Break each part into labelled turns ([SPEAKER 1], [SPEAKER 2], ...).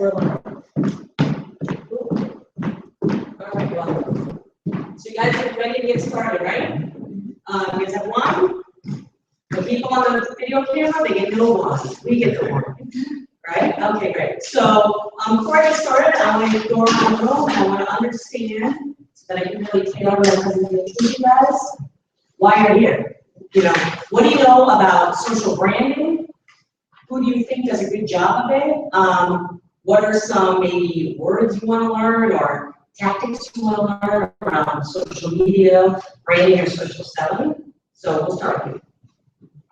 [SPEAKER 1] we're live. All right, well, so you guys are ready to get started, right? You guys have one. The people on the video camera, they get no one. We get the one. Right? Okay, great. So before I get started, I want to go around the room and I want to understand so that I can really tailor my presentation to you guys why you're here. You know, what do you know about social branding? Who do you think does a good job of it? What are some maybe words you want to learn or tactics you want to learn around social media, branding, or social selling? So we'll start with you.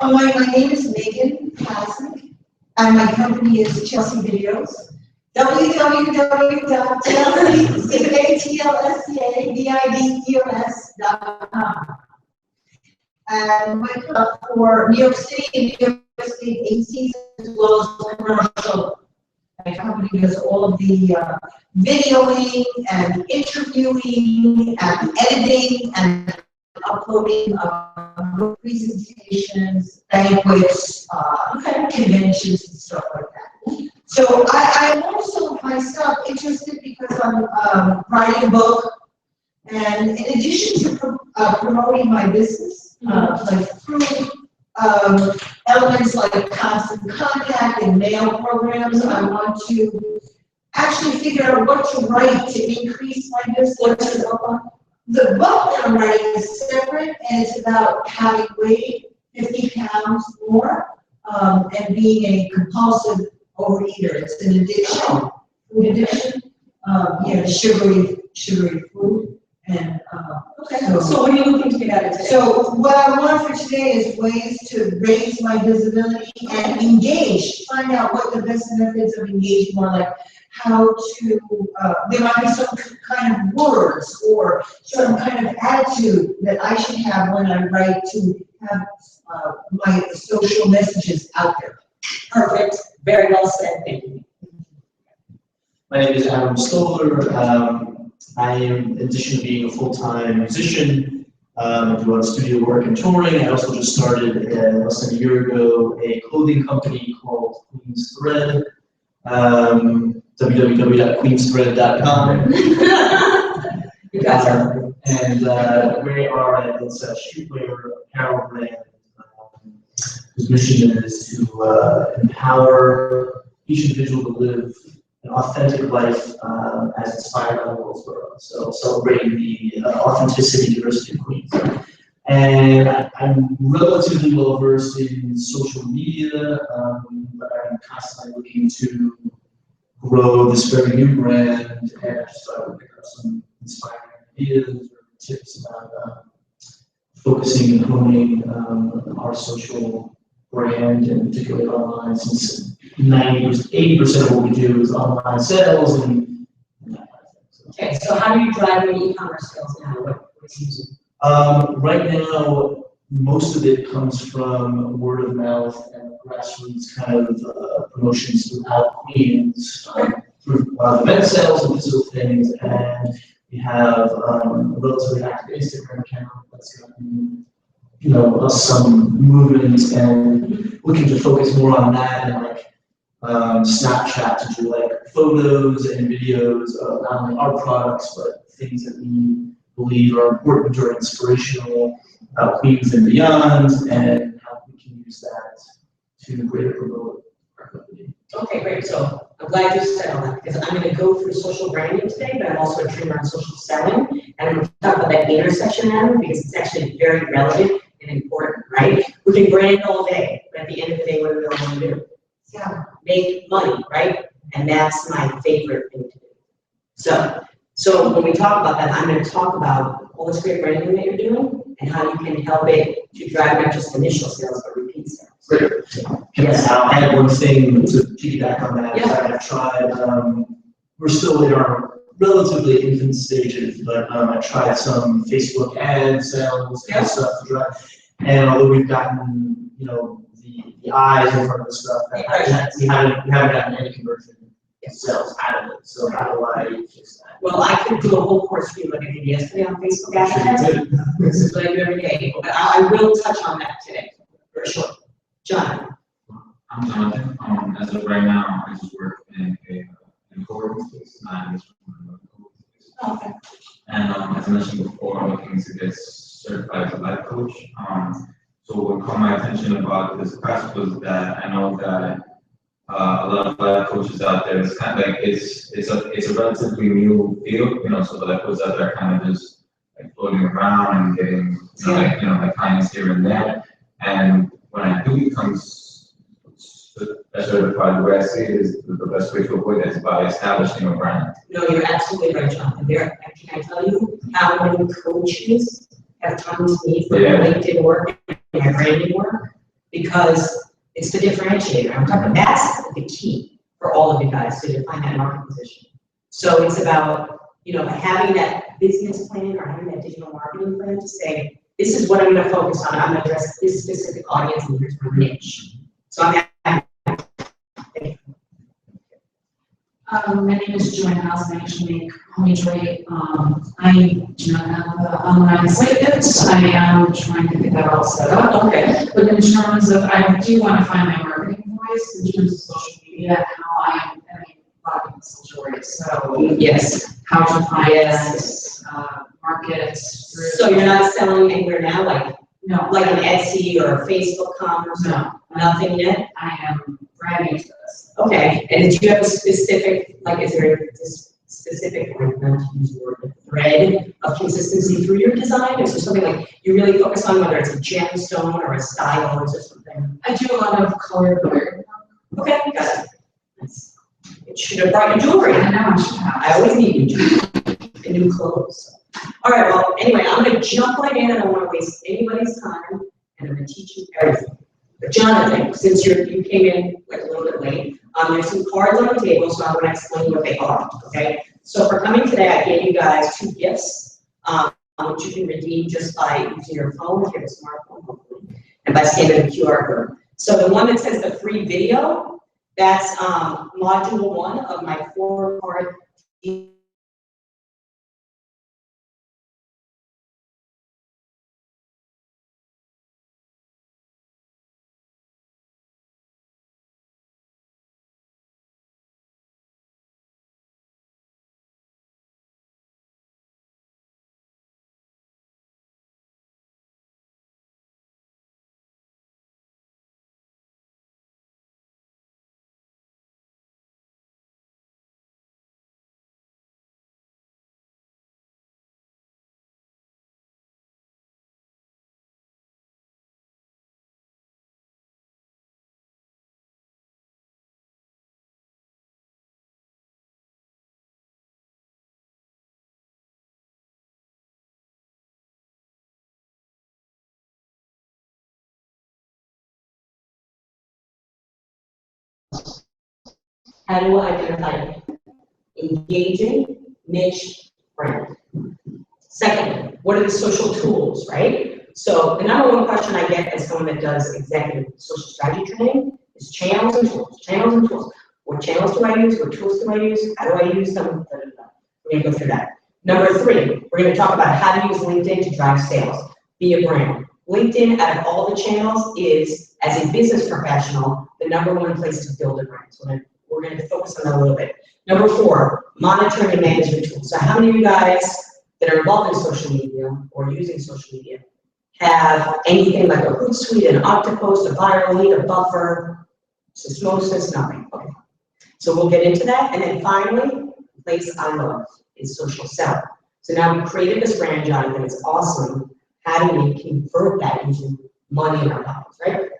[SPEAKER 2] My name is Megan Pasek, and my company is Chelsea Videos. www.chelseavideos.com. And my for New York City and New York State agencies as well as commercial. My company does all of the videoing and interviewing and editing and uploading of presentations, banquets, conventions and stuff like that. So I'm also myself interested because I'm writing a book, and in addition to promoting my business, like through elements like constant contact and mail programs, I want to actually figure out what to write to increase my business. The book that I'm writing is separate, and it's about having weighed 50 pounds more and being a compulsive overeater. It's an addiction, food addiction, sugary food. And
[SPEAKER 1] so what are you looking to get out of today?
[SPEAKER 2] So what I want for today is ways to raise my visibility and engage, find out what the best methods of engagement are, like how to, there might be some kind of words or some kind of attitude that I should have when I write to have my social messages out there.
[SPEAKER 1] Perfect. Very well said. Thank you.
[SPEAKER 3] My name is Adam Stoller. I am, in addition to being a full-time musician, I do a lot of studio work and touring. I also just started less than a year ago a clothing company called Queen's Thread. www.queensthread.com.
[SPEAKER 1] You guys
[SPEAKER 3] and we are it's a streetwear apparel brand whose mission is to empower each individual to live an authentic life as inspired by the world's world. So celebrating the authenticity, diversity of Queens. And I'm relatively well versed in social media, but I'm constantly looking to grow this very new brand, and I just thought I would pick up some inspiring ideas or tips about focusing and honing our social brand, and particularly online, since 80% of what we do is online sales and that kind of thing. So.
[SPEAKER 1] Okay, so how do you drive your e-commerce sales now? What's using?
[SPEAKER 3] Right now, most of it comes from word of mouth and grassroots kind of promotions throughout Queens, through event sales and physical things, and we have a relatively active Instagram account that's gotten us some movement, and looking to focus more on that, and like Snapchat to do like photos and videos of not only our products but things that we believe are important or inspirational about Queens and beyond, and how we can use that to greater promote our company.
[SPEAKER 1] Okay, great. So I'm glad you said all that, because I'm going to go through social branding today, but I'm also a trainer on social selling, and I'm going to talk about that intersection now because it's actually very relevant and important, right? We can brand all day, but at the end of the day, what do we all want to do?
[SPEAKER 2] Yeah.
[SPEAKER 1] Make money, right? And that's my favorite thing to do. So when we talk about that, I'm going to talk about all this great branding that you're doing and how you can help it to drive not just initial sales, but repeat sales.
[SPEAKER 3] Great.
[SPEAKER 1] Yes.
[SPEAKER 3] I'll add one thing to piggyback on that.
[SPEAKER 1] Yeah.
[SPEAKER 3] I've tried, we're still in our relatively infant stages, but I tried some Facebook ad sales and stuff to drive. And although we've gotten, the eyes in front of the stuff, we haven't gotten any conversion sales out of it. So how do I fix that?
[SPEAKER 1] Well, I could do a whole course for you like I did yesterday on Facebook advertising. This is what I do every day, but I will touch on that today, for sure. John.
[SPEAKER 4] I'm Jonathan. As of right now, I just work in a time.
[SPEAKER 1] Okay.
[SPEAKER 4] And as I mentioned before, I'm looking to get certified as a life coach. So what caught my attention about this class was that I know that a lot of life coaches out there, it's kind of like it's a relatively new field, so the life coaches out there are kind of just like floating around and getting like clients here and there. And when I do become certified, the way I see it is the best way to avoid that is by establishing a brand.
[SPEAKER 1] No, you're absolutely right, Jonathan. Can I tell you how many coaches have come to me for their LinkedIn work and their branding work? Because it's the differentiator. I'm talking, that's the key for all of you guys to define that market position. So it's about, having that business plan or having that digital marketing plan to say, this is what I'm going to focus on. I'm going to address this specific audience and here's my niche. So I'm happy.
[SPEAKER 5] My name is Joanne House, and I actually make homemade jewelry. I do not have online site yet. I am trying to get that all set up.
[SPEAKER 1] Okay.
[SPEAKER 5] But in terms of, I do want to find my marketing voice in terms of social media, how I am a lot of people sell jewelry. So
[SPEAKER 1] Yes.
[SPEAKER 5] how to find this, market through.
[SPEAKER 1] So you're not selling anywhere now, like
[SPEAKER 5] on
[SPEAKER 1] Etsy or Facebook commerce?
[SPEAKER 5] No.
[SPEAKER 1] Nothing yet?
[SPEAKER 5] I am brand new to this.
[SPEAKER 1] Okay, and do you have a specific, is there this specific, I'm going to use the word, thread of consistency through your design? Is there something like you really focus on, whether it's a gemstone or a style or something?
[SPEAKER 5] I do a lot of color glitter.
[SPEAKER 1] Okay, got it. It should have brought you jewelry.
[SPEAKER 5] I know I should have.
[SPEAKER 1] I always need new jewelry and new clothes. All right, well, anyway, I'm going to jump right in. I don't want to waste anybody's time, and I'm going to teach you everything. But Jonathan, since you came in like a little bit late, there's some cards on the table, so I'm going to explain what they are, okay? So for coming today, I gave you guys 2 gifts, which you can redeem just by using your phone, if you have a smartphone, hopefully, and by scanning the QR code. So the one that says the free video, that's module 1 of my 4-part How do I identify engaging niche brand? Second, what are the social tools, right? So the number 1 question I get as someone that does executive social strategy training is channels and tools, channels and tools. What channels do I use? What tools do I use? How do I use them? We're going to go through that. Number 3, we're going to talk about how to use LinkedIn to drive sales, be a brand. LinkedIn, out of all the channels, is, as a business professional, the number 1 place to build a brand. So we're going to focus on that a little bit. Number 4, monitoring and management tools. So how many of you guys that are involved in social media or using social media have anything like a Hootsuite, an Octopost, a Viral Lead, a Buffer, Sysmosis, nothing? Okay. So we'll get into that. And then finally, the place I love is social selling. So now we've created this brand, Jonathan, it's awesome. How do we convert that into money in our pockets, right?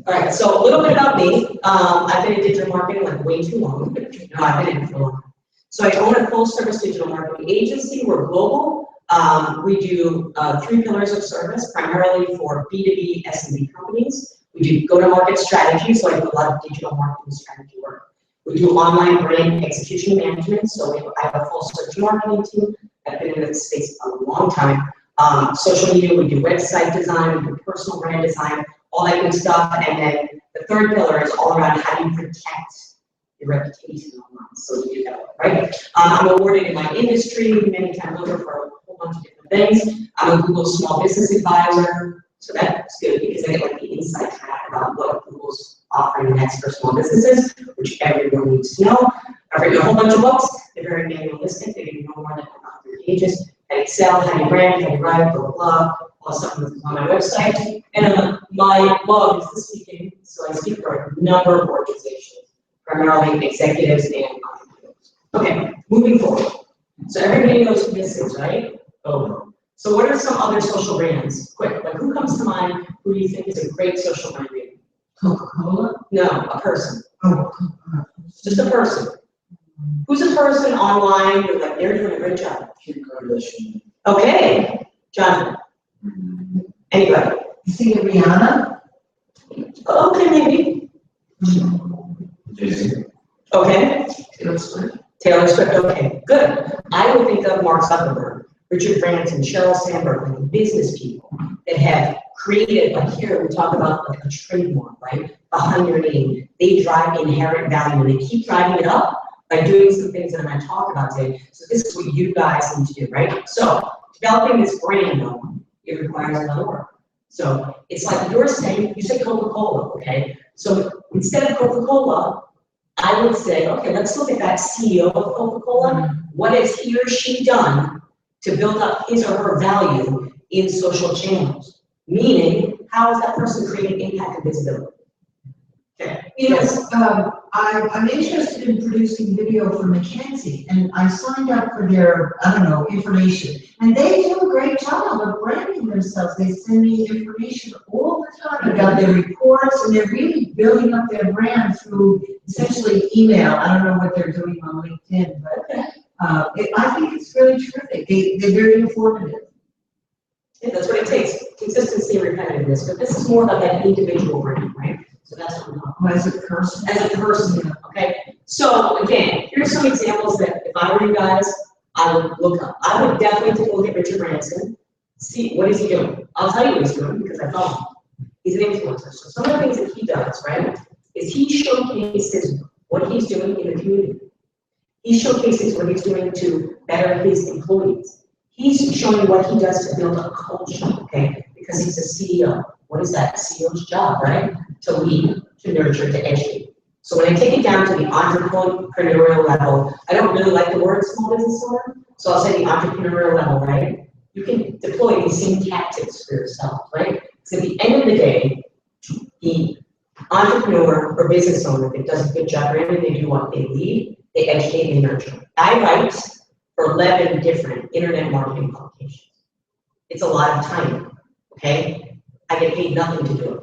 [SPEAKER 1] All right, so a little bit about me. I've been in digital marketing like way too long. No, I've been in it for a long time. So I own a full service digital marketing agency. We're global. We do 3 pillars of service, primarily for B2B SMB companies. We do go-to-market strategy, so I do a lot of digital marketing strategy work. We do online brand execution management, so I have a full search marketing team. I've been in this space a long time. Social media, we do website design, we do personal brand design, all that good stuff. And then the 3rd pillar is all around how do you protect your reputation online. So we do that, right? I'm awarded in my industry many times over for a whole bunch of different things. I'm a Google Small Business Advisor. So that's good because I get like the inside track about what Google's offering next for small businesses. We're which everyone needs to know. I've written a whole bunch of books, they're very manualistic, they give you no more than 100 pages. How to Excel, how to brand, how to write, blah, blah, blah, all stuff that's on my website. And my blog is the speaking, so I speak for a number of organizations, primarily executives and entrepreneurs. Okay, moving forward. So everybody knows who this is, right? Oh. So what are some other social brands? Quick, like who comes to mind who do you think is a great social brand?
[SPEAKER 2] Coca-Cola?
[SPEAKER 1] No, a person.
[SPEAKER 2] Oh,
[SPEAKER 1] Just a person. Who's a person online who like they're doing a great job?
[SPEAKER 3] Kim Kardashian.
[SPEAKER 1] Okay, Jonathan. Anybody?
[SPEAKER 2] you think of Rihanna?
[SPEAKER 1] Okay, maybe.
[SPEAKER 4] Jay-Z.
[SPEAKER 1] Okay.
[SPEAKER 2] Taylor Swift.
[SPEAKER 1] Taylor Swift, okay, good. I would think of Mark Zuckerberg, Richard Branson, Sheryl Sandberg, like business people that have created, like here we talk about like a trademark, right? Behind your name, they drive inherent value and they keep driving it up by doing some things that I'm going to talk about today. So this is what you guys need to do, right? So developing this brand, though, it requires another work. So it's like you're saying, you say Coca-Cola, okay? So instead of Coca-Cola, I would say, okay, let's look at that CEO of Coca-Cola. What has he or she done to build up his or her value in social channels? Meaning, how is that person creating impact and visibility? Okay.
[SPEAKER 2] You know, I'm interested in producing video for McKinsey, and I signed up for their, I don't know, information. And they do a great job of branding themselves. They send me information all the time about their reports, and they're really building up their brand through essentially email. I don't know what they're doing on LinkedIn, but I think it's really terrific. They're very informative.
[SPEAKER 1] Yeah, that's what it takes, consistency and repetitiveness, but this is more about that individual brand, right? So that's what I'm talking about.
[SPEAKER 2] As a person.
[SPEAKER 1] As a person, okay? So again, here's some examples that if I were you guys, I would look up. I would definitely take a look at Richard Branson, see what is he doing. I'll tell you what he's doing because I follow him. He's an influencer. So some of the things that he does, right, is he showcases what he's doing in the community. He showcases what he's doing to better his employees. He's showing what he does to build a culture, okay? Because he's a CEO. What is that? CEO's job, right? To lead, to nurture, to educate. So when I take it down to the entrepreneurial level, I don't really like the word small business owner, so I'll say the entrepreneurial level, right? You can deploy these same tactics for yourself, right? Because at the end of the day, the entrepreneur or business owner that does a good job, really, they do what? They lead, they educate, they nurture. I write for 11 different internet marketing publications. It's a lot of time, okay? I get paid nothing to do it.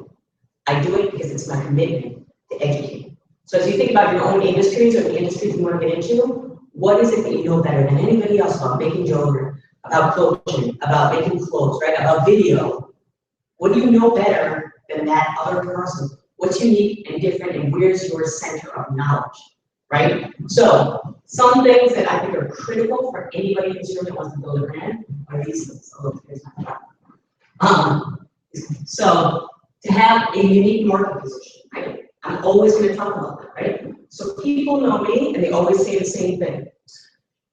[SPEAKER 1] I do it because it's my commitment to educate. So as you think about your own industries or the industries you want to get into, what is it that you know better than anybody else about making jewelry, about coaching, about making clothes, right? About video. What do you know better than that other person? What's unique and different, and where's your center of knowledge, right? So some things that I think are critical for anybody who's here that wants to build a brand are these things. Oh, here's my job. So to have a unique market position, right? I'm always going to talk about that, right? So people know me and they always say the same thing.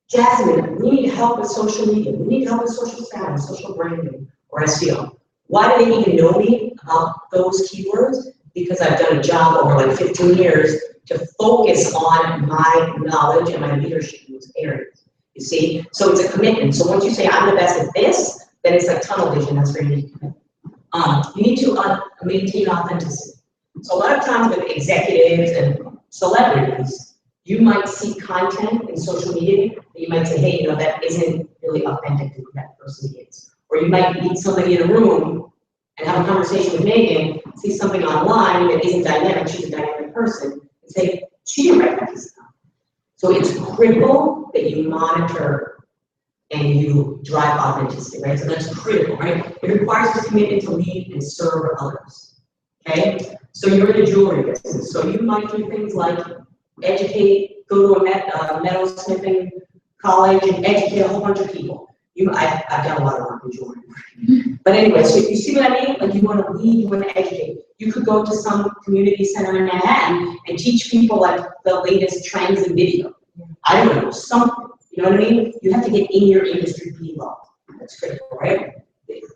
[SPEAKER 1] Jasmine, we need help with social media. We need help with social selling, social branding, or SEO. Why do they even know me about those keywords? Because I've done a job over like 15 years to focus on my knowledge and my leadership in those areas. You see? So it's a commitment. So once you say I'm the best at this, then it's like tunnel vision. That's where you need to commit. You need to maintain authenticity. So a lot of times with executives and celebrities, you might see content in social media that you might say, hey, you know, that isn't really authentic to who that person is. Or you might meet somebody in a room and have a conversation with Megan, see something online that isn't dynamic, she's a dynamic person, and say, she didn't write that stuff. So it's critical that you monitor and you drive authenticity, right? So that's critical, right? It requires this commitment to lead and serve others, okay? So you're in the jewelry business, so you might do things like educate, go to a metalsmithing college and educate a whole bunch of people. I've done a lot of work in jewelry. But anyway, so you see what I mean? Like you want to lead, you want to educate. You could go to some community center in Manhattan and teach people like the latest trends in video. I don't know, something. You know what I mean? You have to get in your industry to be involved. That's critical, right?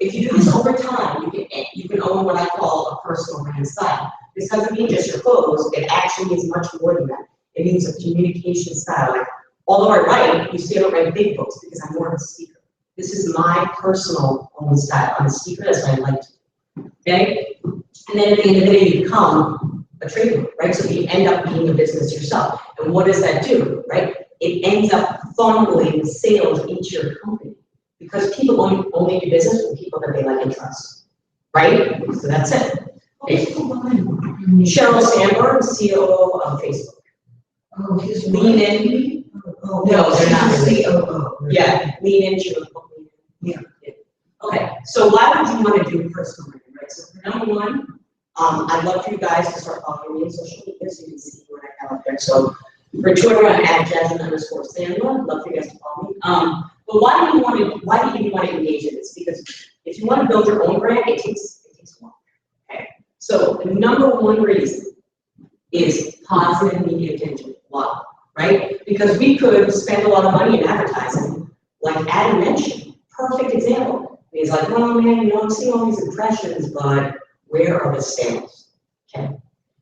[SPEAKER 1] if you do this over time, you can own what I call a personal brand style. This doesn't mean just your clothes, it actually means much more than that. It means a communication style. Like, although I write, you see I don't write big books because I'm more of a speaker. This is my personal own style. I'm a speaker, that's what I like to do. Okay? And then at the end of the day, you become a trader, right? So you end up being a business yourself. And what does that do, right? It ends up funneling sales into your company because people only do business with people that they like and trust, right? So that's it. Okay. Sheryl Sandberg, COO of Facebook.
[SPEAKER 2] Oh, he's
[SPEAKER 1] Lean in.
[SPEAKER 2] Oh,
[SPEAKER 1] No, they're not really.
[SPEAKER 2] COO.
[SPEAKER 1] Yeah, lean into it.
[SPEAKER 2] Yeah.
[SPEAKER 1] Okay, so why would you want to do personal branding, right? So for number one, I'd love for you guys to start following me on social media so you can see what I have out there. So for Twitter, I'm at Jasmine_Sandler. Love for you guys to follow me. But why do you want to engage in this? Because if you want to build your own brand, it takes a while. Okay. So the number one reason is positive media attention. Why? Right? Because we could spend a lot of money in advertising, like Adam mentioned. Perfect example. He's like, well, man, I'm seeing all these impressions, but where are the sales? Okay.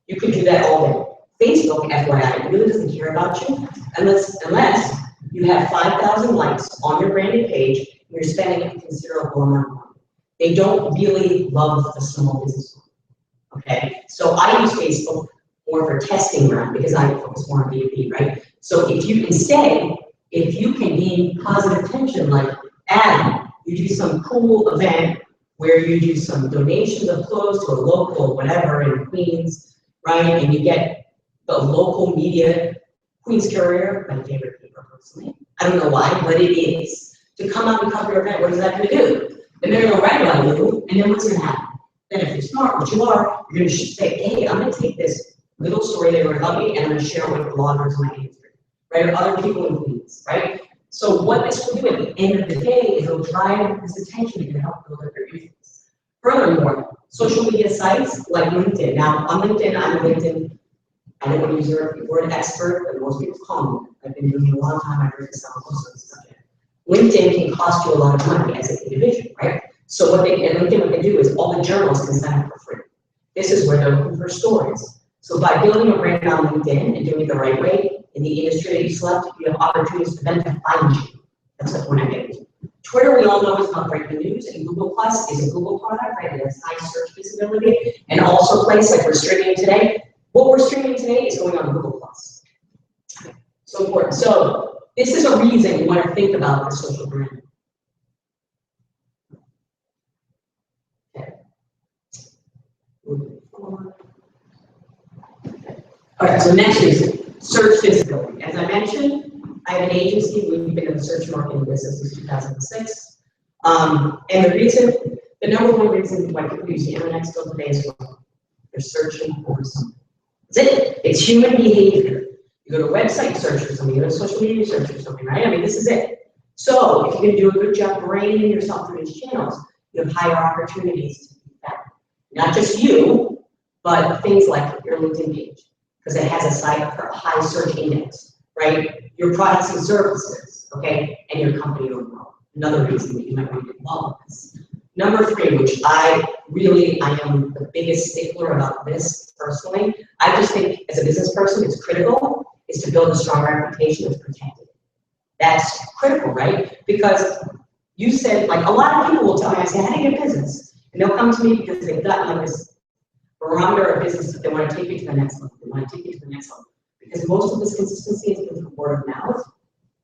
[SPEAKER 1] You could do that all day. Facebook, FYI, really doesn't care about you unless you have 5,000 likes on your branded page and you're spending a considerable amount of money. They don't really love the small business owner. Okay. So I use Facebook more for testing ground because I focus more on B2B, right? So if you can gain positive attention, like Adam, you do some cool event where you do some donations of clothes to a local whatever in Queens, right? And you get the local media, Queens Courier, my favorite paper personally. I don't know why, but it is. To come out and cover your event, what is that going to do? Then they're going to write about you, and then what's going to happen? Then if you're smart, which you are, you're going to say, hey, I'm going to take this little story they wrote about me and I'm going to share it with bloggers in my industry, right? Or other people in Queens, right? So what this will do at the end of the day is it'll drive this attention and help build up your influence. Furthermore, social media sites like LinkedIn. Now on LinkedIn, I'm a LinkedIn, I don't want to use the word expert, but most people call me. I've been doing it a long time, I've written some posts on this subject. LinkedIn can cost you a lot of money as an individual, right? So what they do is all the journalists can sign up for free. This is where they're looking for stories. So by building a brand on LinkedIn and doing it the right way in the industry that you select, you have opportunities for them to find you. That's the point I'm getting to. Twitter, we all know, is about breaking news, and Google Plus is a Google product, right? It has high search visibility, and also a place like we're streaming today. What we're streaming today is going on Google Plus. So important. So this is a reason you want to think about the social brand. Okay. All right, so next reason, search visibility. As I mentioned, I have an agency. We've been in the search marketing business since 2006. And the number one reason why people use the internet still today is well, they're searching for something. That's it. It's human behavior. You go to a website, search for something. You go to social media, search for something, right? I mean, this is it. So if you can do a good job branding yourself through these channels, you have higher opportunities to be found. Not just you, but things like your LinkedIn page, because it has a high search index, right? Your products and services, okay, and your company overall. Another reason that you might want to get involved with this. Number three, which I am the biggest stickler about this personally. I just think as a business person, it's critical, is to build a strong reputation that's protected. That's critical, right? Because you said, like, a lot of people will tell me, I say, how do you get business? And they'll come to me because they've got like this barometer of business that they want to take you to the next level. They want to take you to the next level. Because most of this consistency is through word of mouth.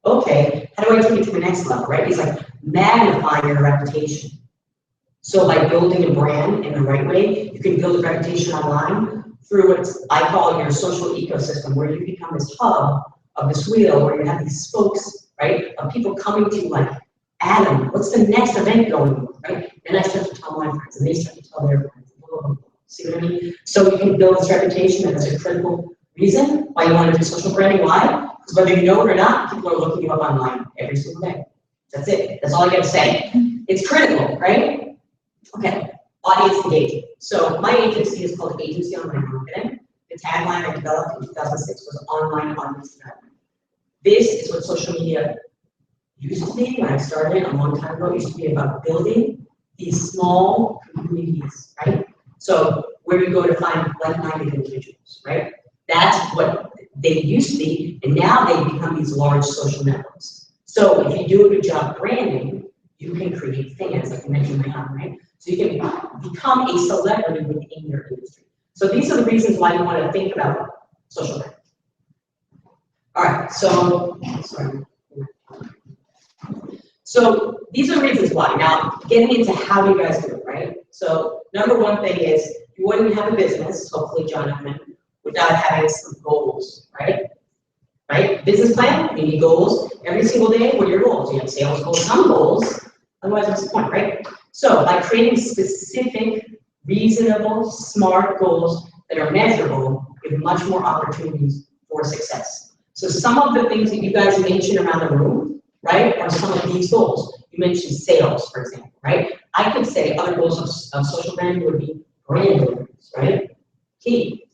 [SPEAKER 1] Okay, how do I take it to the next level, right? It's like magnifying your reputation. So by building a brand in the right way, you can build a reputation online through what I call your social ecosystem, where you become this hub of this wheel, where you have these spokes, right, of people coming to you like, Adam, what's the next event going on, right? And I start to tell my friends, and they start to tell their friends. See what I mean? So you can build this reputation, and that's a critical reason why you want to do social branding. Why? Because whether you know it or not, people are looking you up online every single day. That's it. That's all I got to say. It's critical, right? Okay, audience engagement. So my agency is called Agency Online Marketing. The tagline I developed in 2006 was online audience development. This is what social media used to be when I started a long time ago. It used to be about building these small communities, right? So where you go to find like-minded individuals, right? That's what they used to be, and now they become these large social networks. So if you do a good job branding, you can create fans, like you mentioned, right? So you can become a celebrity within your industry. So these are the reasons why you want to think about social networks. All right, so, sorry. So these are the reasons why. Now, getting into how you guys do it, right? So number one thing is you wouldn't have a business, hopefully, Jonathan, without having some goals, right? Right? Business plan, you need goals. Every single day, what are your goals? You have sales goals, some goals. Otherwise, what's the point, right? So by creating specific, reasonable, smart goals that are measurable, you have much more opportunities for success. So some of the things that you guys mentioned around the room, right, are some of these goals. You mentioned sales, for example, right? I could say other goals of social branding would be brand awareness, right? Key.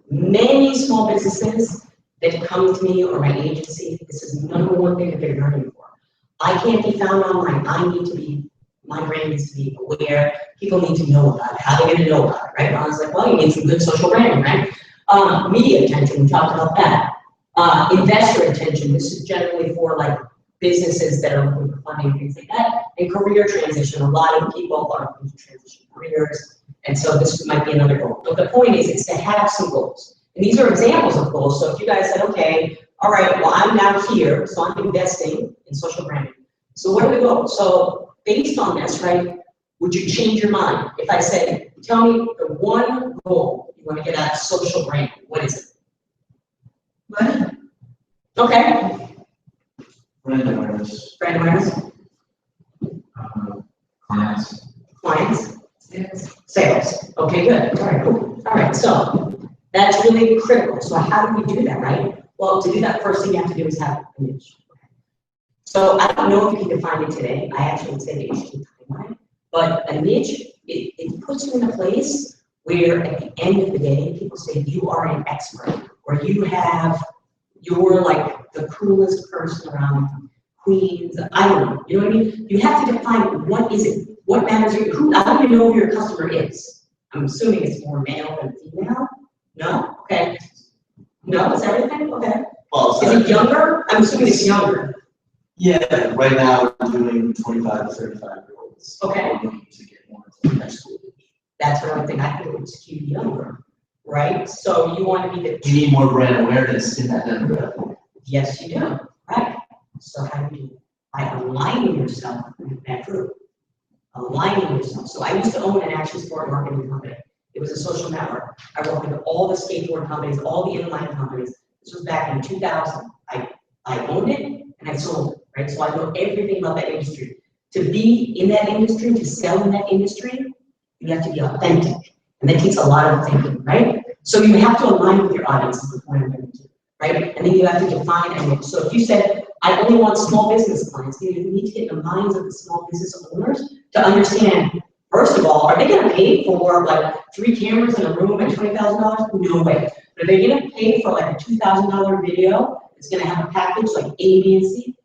[SPEAKER 1] Many small businesses that come to me or my agency, this is the number one thing that they're yearning for. I can't be found online. I need to be, my brand needs to be aware. People need to know about it. How are they going to know about it, right? I was like, well, you need some good social branding, right? Media attention, we talked about that. Investor attention, this is generally for like businesses that are looking for funding and things like that. And career transition, a lot of people are looking to transition careers. And so this might be another goal. But the point is, it's to have some goals. And these are examples of goals. So if you guys said, okay, all right, well, I'm now here, so I'm investing in social branding. So what are the goals? So based on this, right, would you change your mind? If I said, tell me the one goal you want to get out of social branding, what is it?
[SPEAKER 2] Money.
[SPEAKER 1] Okay.
[SPEAKER 3] Brand awareness.
[SPEAKER 1] Brand awareness,
[SPEAKER 4] Clients.
[SPEAKER 1] clients, sales. Okay, good. All right, cool. All right, so that's really critical. So how do we do that, right? Well, to do that, first thing you have to do is have a niche. So I don't know if you can define it today. I actually would say that you should define it. But a niche, it puts you in a place where at the end of the day, people say you are an expert, or you're like the coolest person around Queens. I don't know. You know what I mean? You have to define what is it, what matters to you. Who, I don't even know who your customer is. I'm assuming it's more male than female. No? Okay. No, is everything? Okay.
[SPEAKER 3] Well,
[SPEAKER 1] Is it younger? I'm assuming it's younger.
[SPEAKER 3] yeah, right now we're doing 25 to 35-year-olds.
[SPEAKER 1] Okay.
[SPEAKER 3] Looking to get more into high school.
[SPEAKER 1] That's what I think. I think it would skew younger, right? So you want to be the,
[SPEAKER 3] You need more brand awareness in that demographic.
[SPEAKER 1] yes, you do, right? So how do you do it? By aligning yourself with that group. Aligning yourself. So I used to own an action sport marketing company. It was a social network. I worked with all the skateboard companies, all the inline companies. This was back in 2000. I owned it and I sold it, right? So I know everything about that industry. To be in that industry, to sell in that industry, you have to be authentic. And that takes a lot of thinking, right? So you have to align with your audience is the point I'm getting to, right? And then you have to define a niche. So if you said, I only want small business clients, you need to get in the minds of the small business owners to understand, first of all, are they gonna pay for like 3 cameras in a room at $20,000? No way. But are they gonna pay for like a $2,000 video? It's gonna have a package like A, B, and C?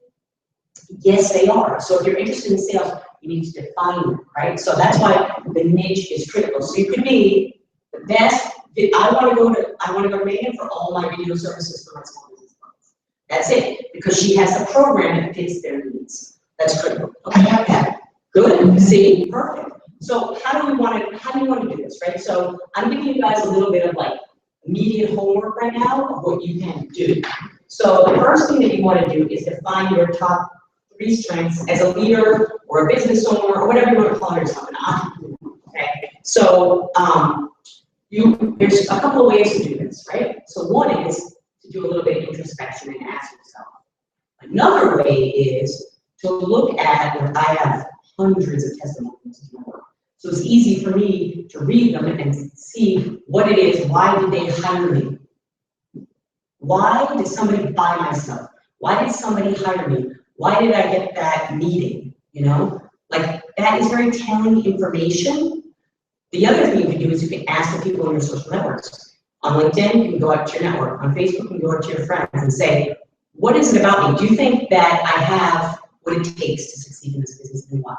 [SPEAKER 1] Yes, they are. So if you're interested in sales, you need to define it, right? So that's why the niche is critical. So you could be the best. I want to go to Megan for all my video services for my small business clients. That's it, because she has a program that fits their needs. That's critical. Okay, good. See, perfect. So how do you want to do this, right? So I'm giving you guys a little bit of like immediate homework right now of what you can do. So the first thing that you want to do is define your top 3 strengths as a leader or a business owner or whatever you want to call yourself, an entrepreneur. Okay. So there's a couple of ways to do this, right? So one is to do a little bit of introspection and ask yourself. Another way is to look at, I have hundreds of testimonials in my work. So it's easy for me to read them and see what it is. Why did they hire me? Why did somebody buy my stuff? Why did somebody hire me? Why did I get that meeting? You know, like that is very telling information. The other thing you can do is you can ask the people in your social networks. On LinkedIn, you can go out to your network. On Facebook, you can go out to your friends and say, what is it about me? Do you think that I have what it takes to succeed in this business and why?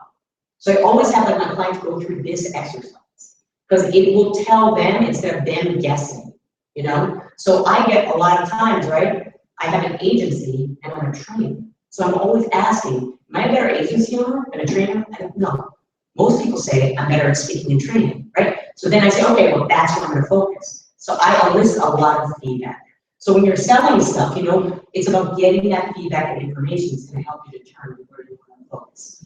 [SPEAKER 1] So I always have like my clients go through this exercise, because it will tell them instead of them guessing, you know? So I get a lot of times, right? I have an agency and I'm a trainer. So I'm always asking, am I a better agency owner than a trainer? No. Most people say I'm better at speaking and training, right? So then I say, okay, well, that's where I'm gonna focus. So I elicit a lot of feedback. So when you're selling stuff, you know, it's about getting that feedback and information that's gonna help you determine where you wanna focus.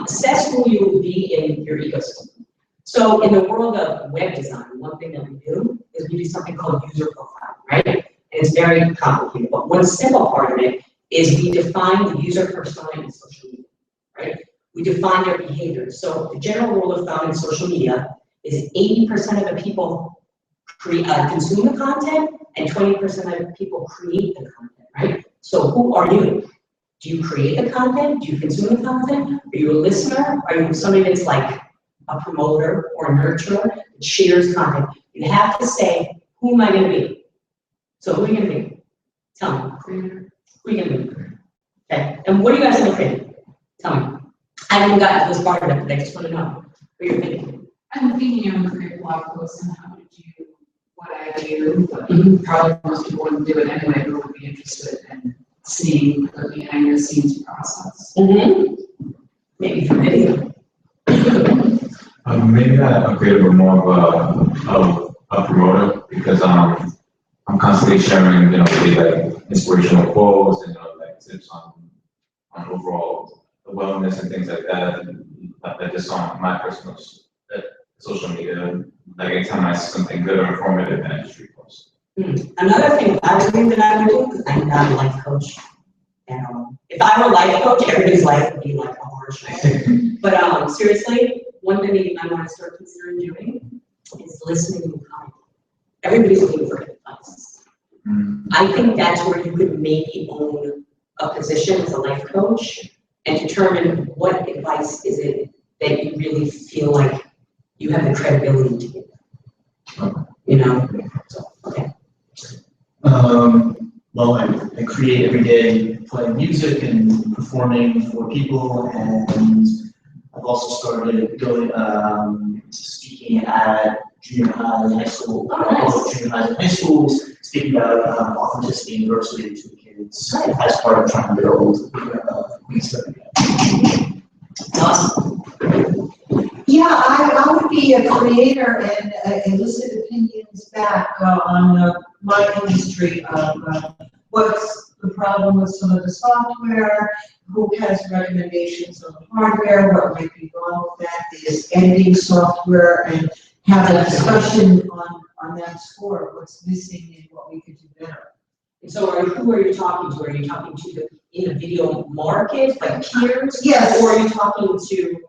[SPEAKER 1] Assess who you will be in your ecosystem. So in the world of web design, one thing that we do is we do something called user profile, right? And it's very complicated, but one simple part of it is we define the user persona in social media, right? We define their behavior. So the general rule of thumb in social media is 80% of the people consume the content and 20% of the people create the content, right? So who are you? Do you create the content? Do you consume the content? Are you a listener? Are you somebody that's like a promoter or a nurturer that shares content? You have to say, who am I gonna be? So who are you gonna be? Tell me. Who are you gonna be? Okay, and what are you guys gonna create? Tell me. I haven't gotten to this part of it, but I just wanna know what you're thinking.
[SPEAKER 5] I'm thinking I'm gonna create blog posts on how to do what I do, but probably most people wouldn't do it anyway, but would be interested in seeing the behind the scenes process.
[SPEAKER 1] Maybe for video.
[SPEAKER 4] Maybe I create a bit more of a promoter because I'm constantly sharing, you know, maybe like inspirational quotes and, you know, like tips on overall wellness and things like that. Like just on my personal social media, like anytime I see something good or informative, then I just repost.
[SPEAKER 1] Another thing I believe that I would do, because I'm not a life coach. And if I were a life coach, everybody's life would be like a horror show. But seriously, one thing that I want to start considering doing is listening and comment. Everybody's looking for advice. I think that's where you could maybe own a position as a life coach and determine what advice is it that you really feel like you have the credibility to give. You know? So, okay.
[SPEAKER 3] Well, I create every day playing music and performing for people, and I've also started going speaking at junior highs and high school, junior highs and high schools, speaking about authenticity and diversity to the kids as part of trying to build research.
[SPEAKER 1] Awesome.
[SPEAKER 2] Yeah, I would be a creator and elicit opinions back on my industry of what's the problem with some of the software, who has recommendations on the hardware, what might be wrong with that, is editing software, and have a discussion on that score, what's missing and what we could do better.
[SPEAKER 1] And so who are you talking to? Are you talking to in the video market, like peers?
[SPEAKER 2] Yes.
[SPEAKER 1] Or are you talking to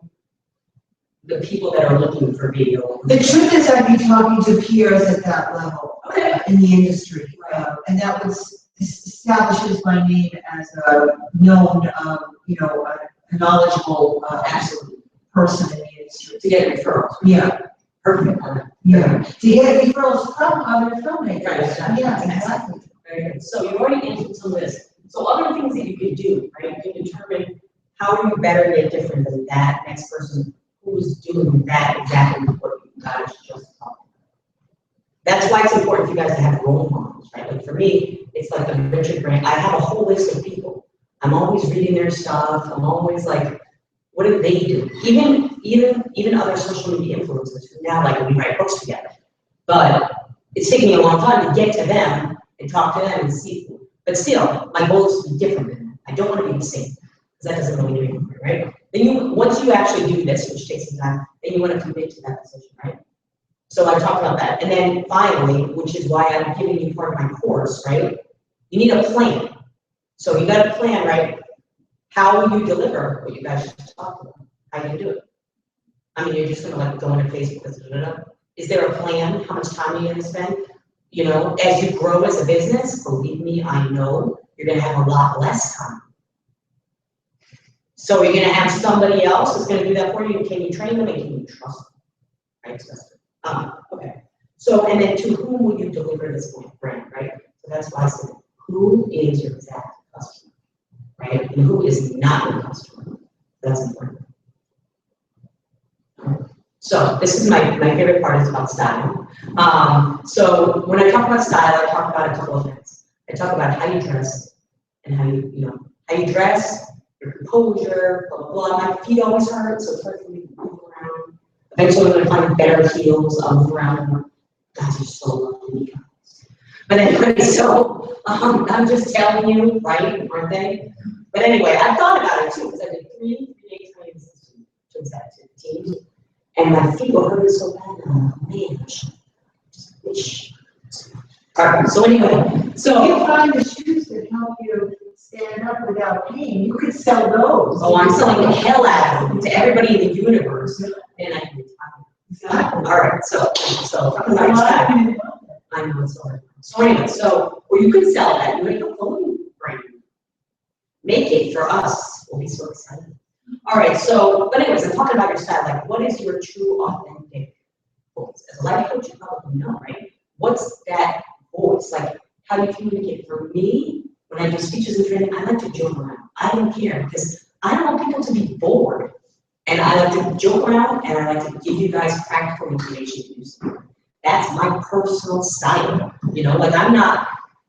[SPEAKER 1] the people that are looking for video?
[SPEAKER 2] The truth is, I'd be talking to peers at that level in the industry, and that establishes my name as a known, a knowledgeable, absolute person in the industry.
[SPEAKER 1] To get referrals.
[SPEAKER 2] Yeah,
[SPEAKER 1] Perfect.
[SPEAKER 2] yeah. To get referrals from other filmmakers.
[SPEAKER 1] Right.
[SPEAKER 2] Yeah, exactly.
[SPEAKER 1] Very good. So you already answered some of this. So other things that you could do, right? You can determine how are you better yet different than that next person who's doing that exactly what you guys just talked about. That's why it's important for you guys to have role models, right? Like for me, it's like the Richard Grant. I have a whole list of people. I'm always reading their stuff. I'm always like, what do they do? Even other social media influencers who now like we write books together. But it's taking me a long time to get to them and talk to them and see. But still, my goal is to be different than them. I don't want to be the same because that doesn't really do anything, right? Then once you actually do this, which takes some time, then you want to commit to that position, right? So I talked about that. And then finally, which is why I'm giving you part of my course, right? You need a plan. So you got a plan, right? How will you deliver what you guys just talked about? How do you do it? I mean, you're just gonna like go into Facebook, is there a plan? How much time are you gonna spend? You know, as you grow as a business, believe me, I know you're gonna have a lot less time. So you're gonna have somebody else that's gonna do that for you. Can you train them and can you trust them? Right? Okay. So, and then to whom will you deliver this brand, right? So that's why I said, who is your exact customer, right? And who is not your customer? That's important. so this is my favorite part is about style. So when I talk about style, I talk about a couple of things. I talk about how you dress and how you dress, your composure, blah, blah, blah. My feet always hurt, so it's hard for me to move around. Eventually, I'm gonna find better heels, I'll move around more. Guys are so lovely. But anyway, so I'm just telling you, right, aren't they? But anyway, I've thought about it too, because I did 3-day trainings since that 15. And my feet were hurting so bad, and I'm like, man, I just wish. All right, so anyway, so.
[SPEAKER 2] If you find the shoes that help you stand up without pain, you could sell those.
[SPEAKER 1] Oh, I'm selling the hell out of them to everybody in the universe, and I can retire. All right, so, I know it's hard. So anyway, or you could sell that, you make a phone brand. Make it for us, we'll be so excited. All right, so, but anyways, I'm talking about your style, like what is your true authentic voice? As a life coach, you probably know, right? What's that voice? Like, how do you communicate? For me, when I do speeches and training, I like to joke around. I don't care, because I don't want people to be bored. And I like to joke around, and I like to give you guys practical information to use. That's my personal style. You know, like I'm not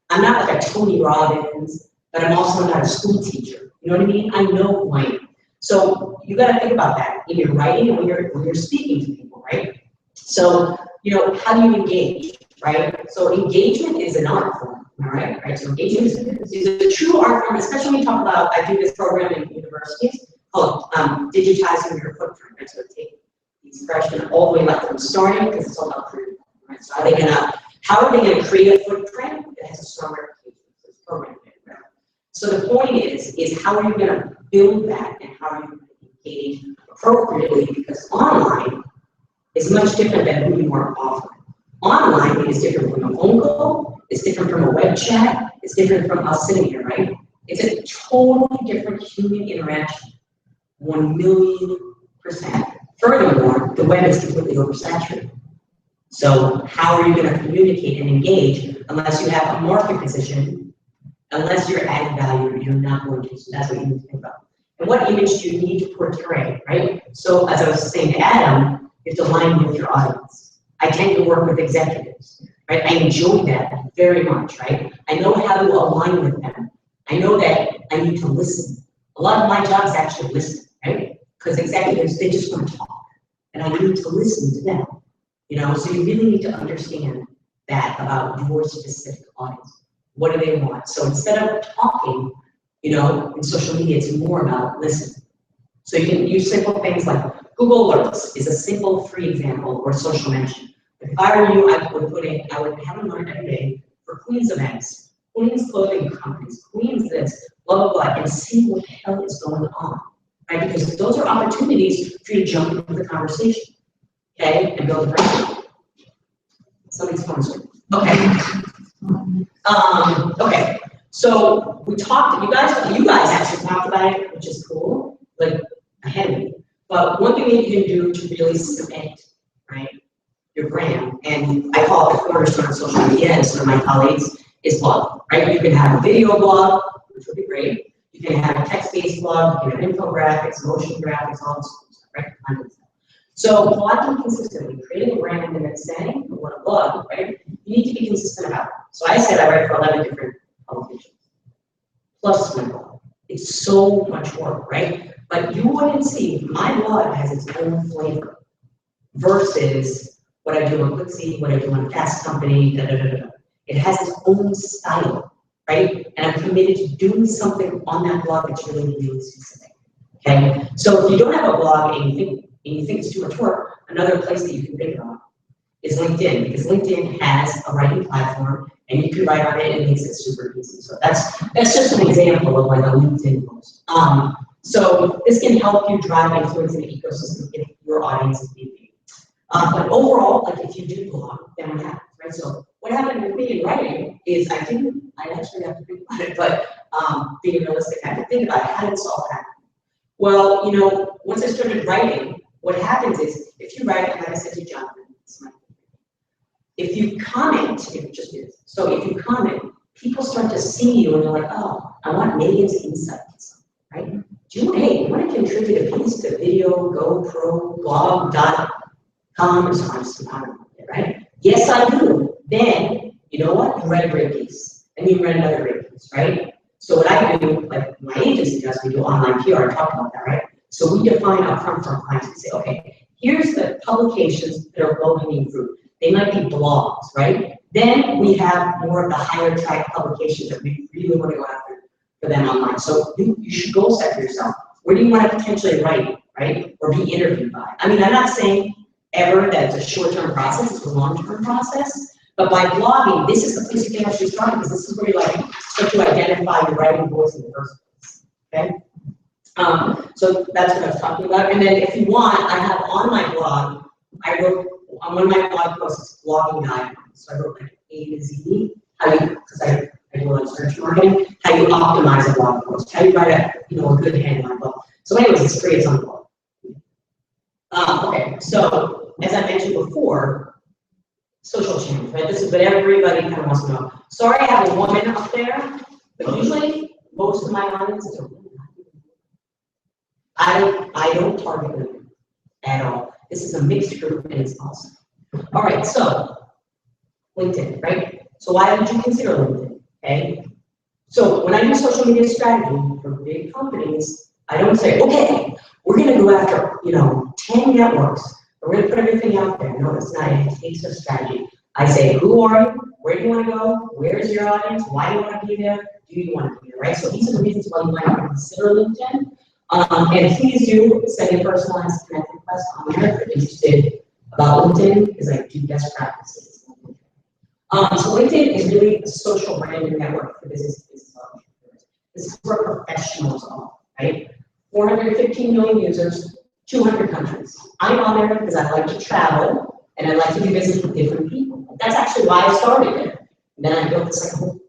[SPEAKER 1] like a Tony Robbins, but I'm also not a school teacher. You know what I mean? I know who I am. So you got to think about that in your writing and when you're speaking to people, right? So, you know, how do you engage, right? So engagement is an art form, all right? Right? So engagement is a true art form, especially when you talk about, I do this program in universities called digitizing your footprint. Right? So take these freshmen all the way like from starting, because it's all about career. Right? So how are they gonna create a footprint that has a strong reputation for this program? Right? So the point is how are you gonna build that and how are you gonna engage appropriately? Because online is much different than who you are offline. Online is different from a phone call, it's different from a web chat, it's different from us sitting here, right? It's a totally different human interaction, 1,000,000%. Furthermore, the web is completely oversaturated. So how are you going to communicate and engage unless you have a market position, unless you're adding value, you're not going to. So that's what you need to think about. And what image do you need to portray, right? So as I was saying to Adam, you have to align with your audience. I tend to work with executives, right? I enjoy that very much, right? I know how to align with them. I know that I need to listen. A lot of my job is actually listen, right? Because executives, they just want to talk. And I need to listen to them. You know, so you really need to understand that about your specific audience. What do they want? So instead of talking, you know, in social media, it's more about listening. So you can use simple things like Google Alerts is a simple free example, or social mention. If I were you, I would have an alert every day for Queens events, Queens clothing companies, Queens this, blah, blah, blah, and see what the hell is going on, right? Because those are opportunities for you to jump into the conversation. Okay, and build a brand. Somebody's phone is ringing. Okay. Okay. So we talked. You guys actually talked about it, which is cool. Like ahead of me. But one thing that you can do to really cement, right, your brand, and I call it the cornerstone of social media, and some of my colleagues is blog. Right. You can have a video blog, which would be great. You can have a text-based blog. You can have infographics, motion graphics, all this stuff. Right. So blogging consistently, creating a brand and then saying, I want to blog, right? You need to be consistent about it. So I said I write for 11 different publications, plus my blog. It's so much work, right? But you wouldn't see, my blog has its own flavor versus what I do on Clicksy, what I do on Fast Company, da, da, da, da. It has its own style, right? And I'm committed to doing something on that blog that's really, really specific, okay? So if you don't have a blog and you think it's too much work, another place that you can think about is LinkedIn, because LinkedIn has a writing platform and you can write on it and it makes it super easy. So that's just an example of like a LinkedIn post. So this can help you drive influence in the ecosystem if your audience is big. But overall, like if you do blog, then what happens, right? So what happened with me in writing is I actually have to think about it, but being realistic, I have to think about it. How did this all happen? Well, you know, once I started writing, what happens is, if you write, like I said to Jonathan, if you comment, so if you comment, people start to see you and they're like, oh, I want Megan's insights, right? Hey, you want to contribute a piece to video, GoPro, blog, So I'm just not about it, right? Yes, I do. Then, you know what? You write a great piece, and you write another great piece, right? So what I do, like my agency does, we do online PR, I talked about that, right? So we define upfront for our clients, we say, okay, here's the publications that are low-hanging fruit. They might be blogs, right? Then we have more of the higher track publications that we really want to go after for them online. So you should goal set for yourself. Where do you want to potentially write, right? Or be interviewed by? I mean, I'm not saying ever that it's a short-term process, it's a long-term process, but by blogging, this is the place you can actually start, because this is where you like start to identify your writing voice in the first place, okay? So that's what I was talking about. And then if you want, I have on my blog, I wrote on one of my blog posts, blogging guide. So I wrote like A to Z, how you, because I do a lot of search marketing, how you optimize a blog post, how you write a good headline blog. So anyways, it's free, it's on the blog. Okay, so as I mentioned before, social channels, right? This is what everybody kind of wants to know. Sorry, I have a woman up there, but usually most of my audiences are women. I don't target women at all. This is a mixed group and it's awesome. All right, so LinkedIn, right? So why did you consider LinkedIn? Okay. So when I do social media strategy for big companies, I don't say, okay, we're gonna go after 10 networks. We're gonna put everything out there. No, it's not. It takes a strategy. I say, who are you? Where do you want to go? Where is your audience? Why do you want to be there? Do you want to be there? Right. So these are the reasons why you might want to consider LinkedIn. And please do send a personalized connect request on there if you're interested about LinkedIn, because I do best practices. So LinkedIn is really a social branding network for business entrepreneurs. This is where professionals are, right? 415 million users, 200 countries. I'm on there because I like to travel and I like to do business with different people. That's actually why I started there. And then I built this whole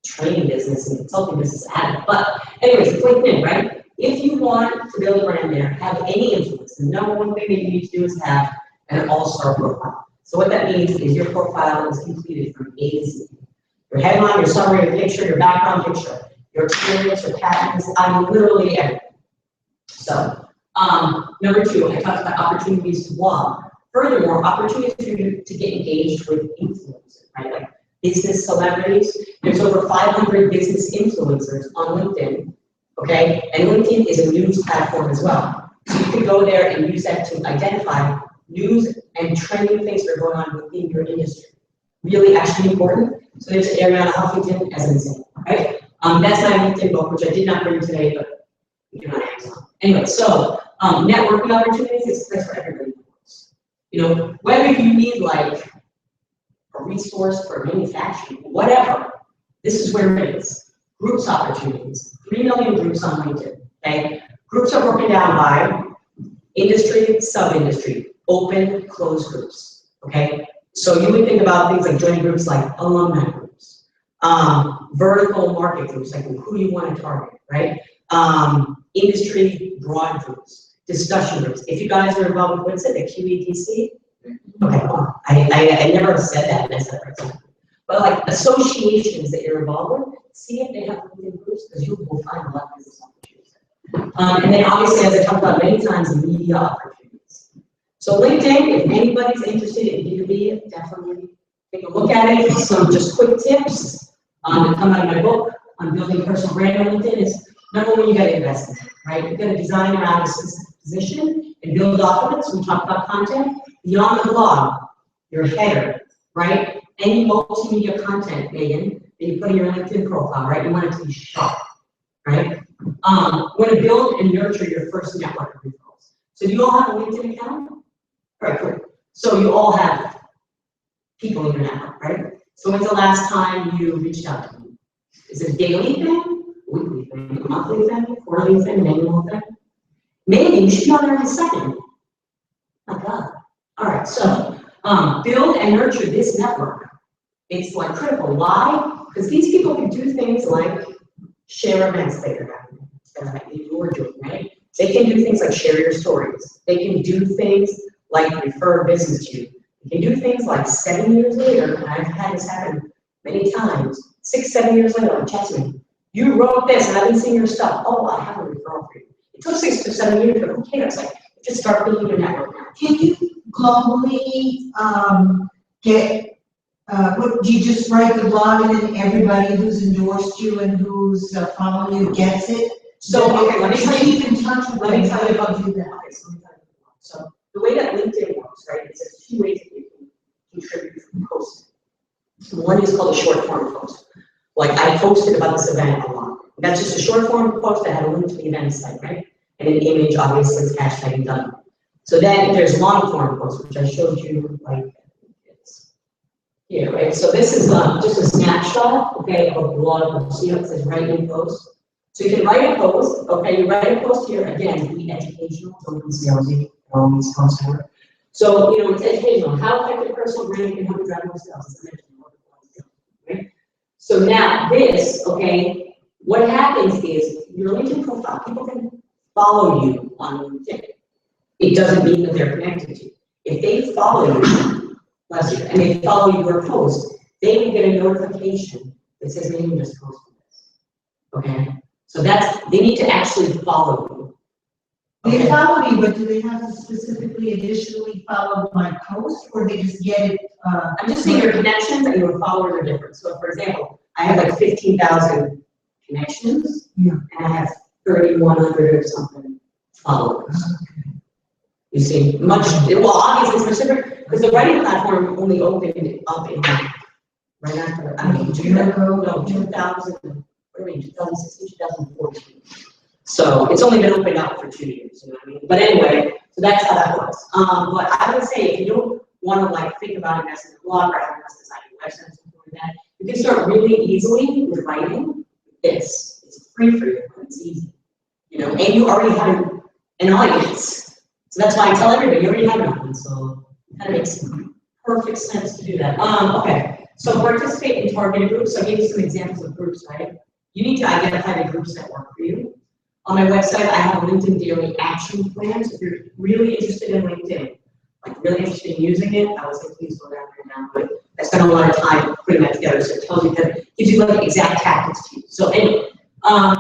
[SPEAKER 1] training business and consulting business out of it. But anyways, it's LinkedIn, right? If you want to build a brand there, have any influence, the number one thing that you need to do is have an all-star profile. So what that means is your profile is completed from A to Z. Your headline, your summary, your picture, your background picture, your experience, your patents, literally everything. So, number two, I talked about opportunities to blog. Furthermore, opportunities for you to get engaged with influencers, right? Like business celebrities. There's over 500 business influencers on LinkedIn. Okay, and LinkedIn is a news platform as well. So you can go there and use that to identify news and trending things that are going on within your industry. Really actually important. So there's Arianna Huffington as an example, right? That's my LinkedIn book, which I did not bring today, but you can on Amazon. Anyway, so networking opportunities is a place for everybody. Whether you need like a resource for manufacturing, whatever, this is where it is. Groups opportunities, 3 million groups on LinkedIn, okay? Groups are broken down by industry, sub-industry, open, closed groups, okay? So you would think about things like joining groups like alumni groups, vertical market groups, like who you want to target, right? Industry broad groups, discussion groups. If you guys are involved with, what's it, the QEDC? Okay, well, I never said that, and I said, for example. But like associations that you're involved with, see if they have LinkedIn groups, because you will find a lot of business opportunities. And then obviously, as I talked about many times, media opportunities. So LinkedIn, if anybody's interested in B2B, definitely take a look at it. Some just quick tips that come out of my book on building personal brand on LinkedIn is, number one, you got to invest in it, right? You got to design around a specific position and build documents. We talk about content beyond the blog, your header, right? Any multimedia content, Megan, that you put in your LinkedIn profile, right? You want it to be sharp, right? You want to build and nurture your first network of referrals. So do you all have a LinkedIn account? All right, cool. So you all have people in your network, right? So when's the last time you reached out to them? Is it a daily thing, weekly thing, a monthly thing, quarterly thing, an annual thing? Maybe you should be on there in a second. My God. All right, so build and nurture this network. It's like critical. Why? Because these people can do things like share events that you're having, that you're doing, right? They can do things like share your stories. They can do things like refer business to you. They can do things like 7 years later, and I've had this happen many times, 6, 7 years later, like, text me, you wrote this, and I've been seeing your stuff. Oh, I have a referral for you. It took 6 to 7 years, but who cares? Like, just start building your network now. Can you
[SPEAKER 2] globally, get, what, do you just write the blog and then everybody who's endorsed you and who's following you gets it?
[SPEAKER 1] So, okay, let me tell you,
[SPEAKER 2] keep in touch with
[SPEAKER 1] let me
[SPEAKER 2] them,
[SPEAKER 1] tell you
[SPEAKER 2] how
[SPEAKER 1] about
[SPEAKER 2] do that.
[SPEAKER 1] okay, so let me tell you. So the way that LinkedIn works, right, is there's two ways that you can contribute from posting. One is called a short form post. Like I posted about this event a lot. That's just a short form post that had a link to the event site, right? And an image, obviously, is hashtag and done. So then there's long form posts, which I showed you, like, it's here, right? So this is just a snapshot, okay, of a blog. See how it says write in post? So you can write a post, okay, you write a post here, again, be educational, don't be salesy, always comes forward. So, you know, it's educational. How effective personal branding can help you drive more sales? As I mentioned, right? So now this, okay, what happens is your LinkedIn profile, people can follow you on LinkedIn. It doesn't mean that they're connected to you. If they follow you, bless you, and they follow your post, they will get a notification that says, "Maybe you just posted this." Okay? So that's, they need to actually follow you.
[SPEAKER 2] They
[SPEAKER 1] Okay?
[SPEAKER 2] follow me, but do they have to specifically additionally follow my post, or they just get it,
[SPEAKER 1] I'm just saying your connections and your followers are different. So for example, I have like 15,000 connections,
[SPEAKER 2] Yeah.
[SPEAKER 1] and I have 3,100 or something followers. You see, much, well, obviously it's much different, because the writing platform only opened up in, right after, I mean, 2000, what are we, 2016, 2014. So it's only been opened up for 2 years, you know what I mean? But anyway, so that's how that works. But I would say if you don't want to like think about investing in a blog or having us design a website or something like that, you can start really easily with writing this. It's free for you, but it's easy. You know, and you already have an audience. So that's why I tell everybody, you already have an audience, so it kind of makes perfect sense to do that. Okay, so participate in targeted groups. So I gave you some examples of groups, right? You need to identify the groups that work for you. On my website, I have a LinkedIn Daily Action Plan. So if you're really interested in LinkedIn, like really interested in using it, I would say please go down right now. But I spent a lot of time putting that together, so it tells you that, gives you like exact tactics to use. So anyway,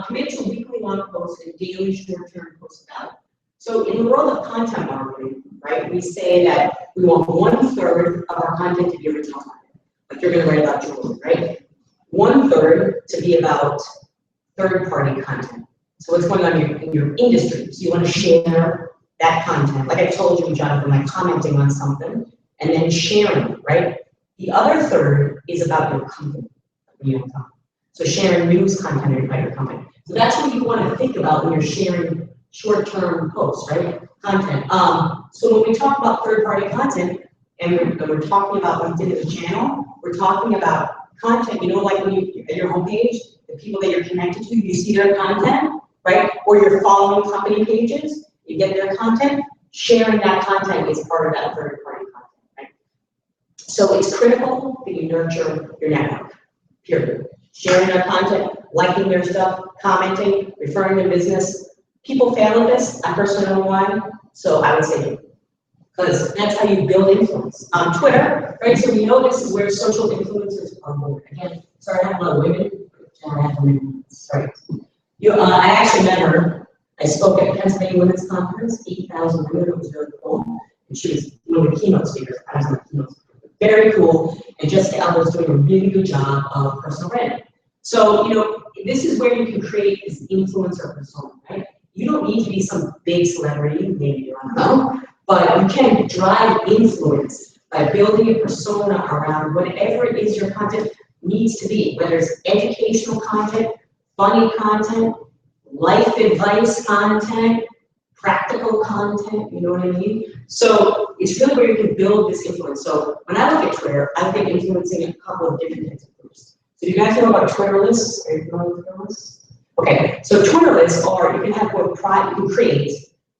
[SPEAKER 1] commit to weekly long posts and daily short-term posts about it. So in the world of content marketing, right, we say that we want 1/3 of our content to be original content. Like you're going to write about jewelry, right? 1/3 to be about third-party content. So what's going on in your industry? So you want to share that content. Like I told you, Jonathan, like commenting on something and then sharing, right? The other third is about your company. So sharing news content about your company. So that's what you want to think about when you're sharing short-term posts, right? Content. So when we talk about third-party content and we're talking about LinkedIn as a channel, we're talking about content, you know, like when you at your homepage, the people that you're connected to, you see their content, right? Or you're following company pages, you get their content, sharing that content is part of that third-party content, right? So it's critical that you nurture your network, period. Sharing their content, liking their stuff, commenting, referring to business. People fail at this, I personally don't know why, so I would say, because that's how you build influence. On Twitter, right, so we know this is where social influencers are born. Again, sorry, I have a lot of women, sorry. I actually met her, I spoke at Pennsylvania Women's Conference, 8,000 women, it was really cool. And she was one of the keynote speakers, I was on the keynote speaker. Very cool, and Jessica Alba was doing a really good job of personal branding. So, you know, this is where you can create this influencer persona, right? You don't need to be some big celebrity, maybe you don't know, but you can drive influence by building a persona around whatever it is your content needs to be, whether it's educational content, funny content, life advice content, practical content, you know what I mean? So it's really where you can build this influence. So when I look at Twitter, I look at influencing a couple of different types of groups. So do you guys know about Twitter lists? Are you familiar with Twitter lists? Okay, so Twitter lists are, you can have both private, you can create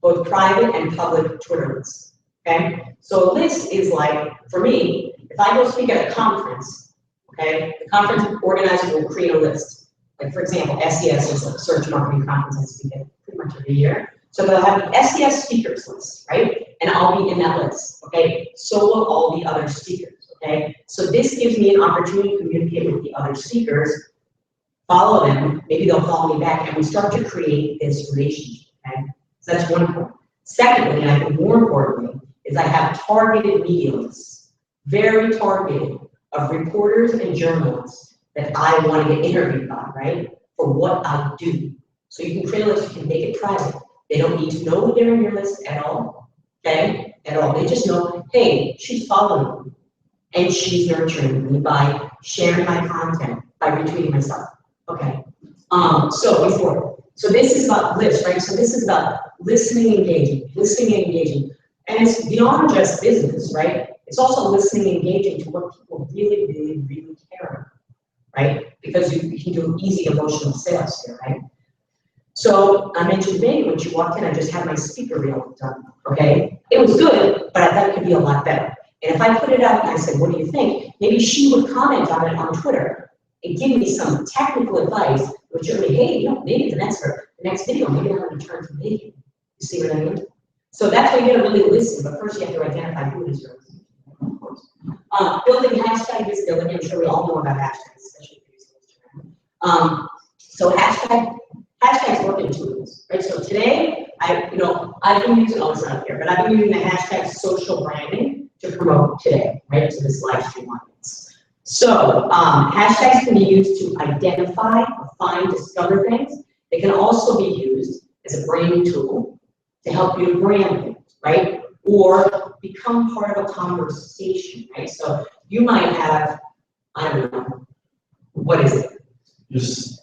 [SPEAKER 1] both private and public Twitter lists, okay? So a list is like, for me, if I go speak at a conference, okay, the conference organizer will create a list. Like for example, SES is a search marketing conference I speak at pretty much every year. So they'll have the SES speakers list, right? And I'll be in that list, okay? So will all the other speakers, okay? So this gives me an opportunity to communicate with the other speakers, follow them, maybe they'll follow me back, and we start to create this relationship, okay? So that's one point. Secondly, and I think more importantly, is I have targeted meals, very targeted, of reporters and journalists that I want to get interviewed by, right? For what I do. So you can create a list, you can make it private. They don't need to know they're in your list at all, okay? At all. They just know, hey, she's following me. And she's nurturing me by sharing my content, by retweeting myself. Okay. So this is about lists, right? So this is about listening, engaging, and it's beyond just business, right? It's also listening, engaging to what people really, really, really care about, right? Because you can do easy emotional sales here, right? So I mentioned Megan when she walked in, I just had my speaker reel done, okay? It was good, but I thought it could be a lot better. And if I put it out and I said, what do you think? Maybe she would comment on it on Twitter and give me some technical advice, which would be, hey, you know, maybe the next video, maybe I'm going to turn to Megan. You see what I mean? So that's why you gotta really listen, but first you have to identify who it is you're listening to, of course. Building hashtag visibility, I'm sure we all know about hashtags, especially if you're using Instagram. So hashtags work in two ways, right? So today, I've been using, oh, it's not here, but I've been using the hashtag social branding to promote today, right? To this live stream audience. So hashtags can be used to identify, find, discover things. They can also be used as a branding tool to help you brand things, right? Or become part of a conversation, right? So you might have, I don't know, what is it?
[SPEAKER 3] Just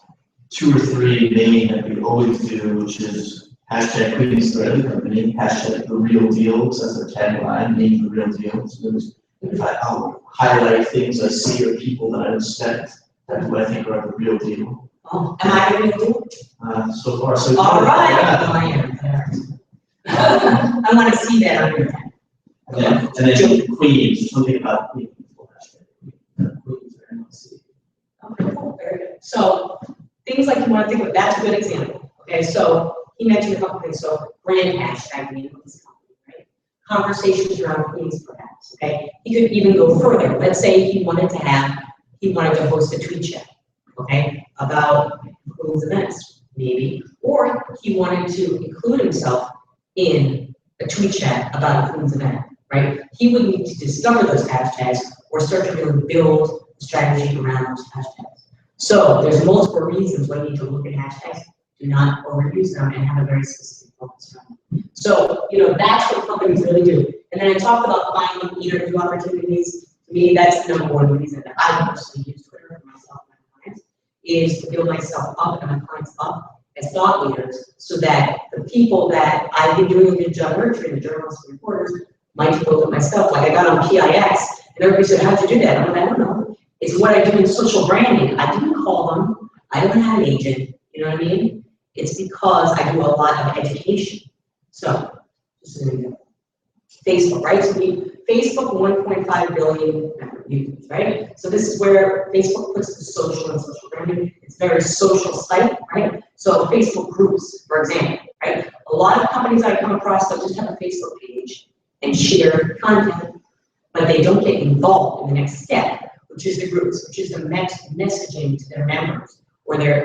[SPEAKER 3] 2 or 3 main that we always do, which is hashtag Queen's Thread, the company, hashtag the real deal, so that's our tagline, name the real deal. So if I'll highlight things I see or people that I respect, that who I think are the real deal.
[SPEAKER 1] Oh, am I the real deal?
[SPEAKER 3] So far, so good.
[SPEAKER 1] All right.
[SPEAKER 3] Yeah.
[SPEAKER 1] I am. I want to see that on your tab.
[SPEAKER 3] And then Queens, something about Queens. Queens, very nice.
[SPEAKER 1] Okay, cool, very good. So things like you want to think of, that's a good example. Okay, so he mentioned a couple things. So brand hashtag name of this company, right? Conversations around Queens, perhaps. Okay, he could even go further. Let's say he wanted to host a tweet chat, okay, about Queens events, maybe, or he wanted to include himself in a tweet chat about a Queens event, right? He would need to discover those hashtags or start to really build a strategy around those hashtags. So there's multiple reasons why you need to look at hashtags. Do not overuse them and have a very specific focus on them. So, that's what companies really do. And then I talked about finding interview opportunities. To me, that's the #1 reason that I personally use Twitter for myself and my clients, is to build myself up and my clients up as thought leaders, so that the people that I've been doing a good job nurturing, the journalists and reporters, might build it myself. Like I got on PIX, and everybody said, how'd you do that? I'm like, I don't know. It's what I do in social branding. I didn't call them. I don't have an agent. You know what I mean? It's because I do a lot of education. So, just an example. Facebook, right? So Facebook, 1.5 billion users, right? So this is where Facebook puts the social and social branding. It's a very social site, right? So Facebook groups, for example, right? A lot of companies I come across that just have a Facebook page and share content, but they don't get involved in the next step, which is the groups, which is the messaging to their members, or their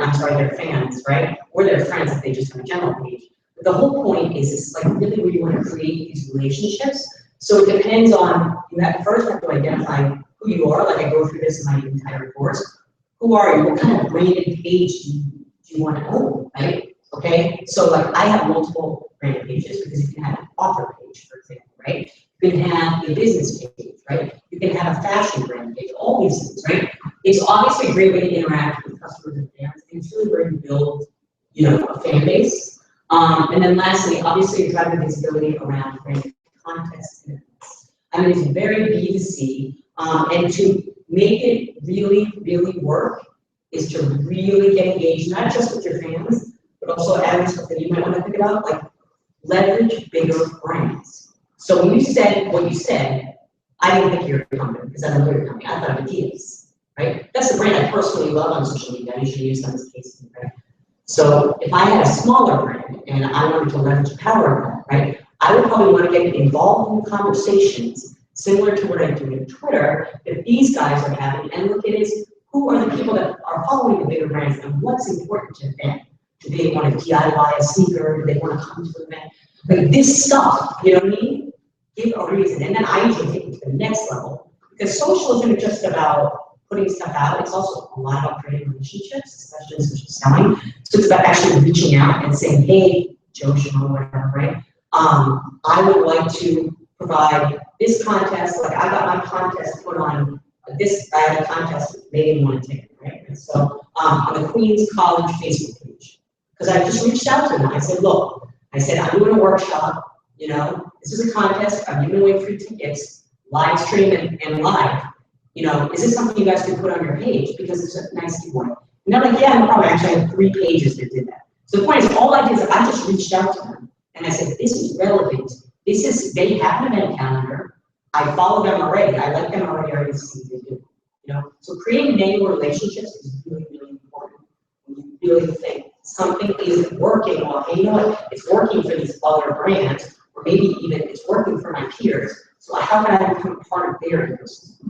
[SPEAKER 1] fans, right? Or their friends if they just have a general page. But the whole point is it's like really where you want to create these relationships. So it depends on, you first have to identify who you are, like I go through this in my entire course. Who are you? What kind of branded page do you want to own, right? Okay, so like I have multiple branded pages because you can have an author page, for example, right? You can have a business page, right? You can have a fashion brand page, all these things, right? It's obviously a great way to interact with customers and fans. It's really where you build, a fan base. And then lastly, obviously driving visibility around branded contests and events. I mean, it's very B2C, and to make it really, really work is to really get engaged, not just with your fans, but also adding something you might want to think about, like leverage bigger brands. So when you said what you said, I didn't think you're a company because I know you're a company. I thought of Adidas, right? That's the brand I personally love on social media. I usually use them as cases, right? So if I had a smaller brand and I wanted to leverage the power of that, right? I would probably want to get involved in conversations similar to what I do in Twitter that these guys are having, and look at is who are the people that are following the bigger brands and what's important to them. Do they want to DIY a sneaker? Do they want to come to an event? Like this stuff, you know what I mean? give a reason, and then I usually take it to the next level, because social isn't just about putting stuff out, it's also a lot about creating relationships, especially in social selling. So it's about actually reaching out and saying, hey, Joe Schmo, whatever, right? I would like to provide this contest, like I got my contest put on this, I had a contest, they didn't want to take it, right? And so, on the Queens College Facebook page, because I just reached out to them, I said, look, I said, I'm doing a workshop, you know, this is a contest, I'm giving away free tickets, live stream and live, you know, is this something you guys can put on your page, because it's a nice giveaway? And they're like, yeah, no problem, actually I have 3 pages that did that. So the point is, all I did is I just reached out to them, and I said, this is relevant, this is, they have an event calendar, I follow them already, I like them already, I already see what they do, you know? So creating manual relationships is really, really important. When you really think something isn't working, well, hey, you know what, it's working for these other brands, or maybe even it's working for my peers, so how can I become part of their ecosystem?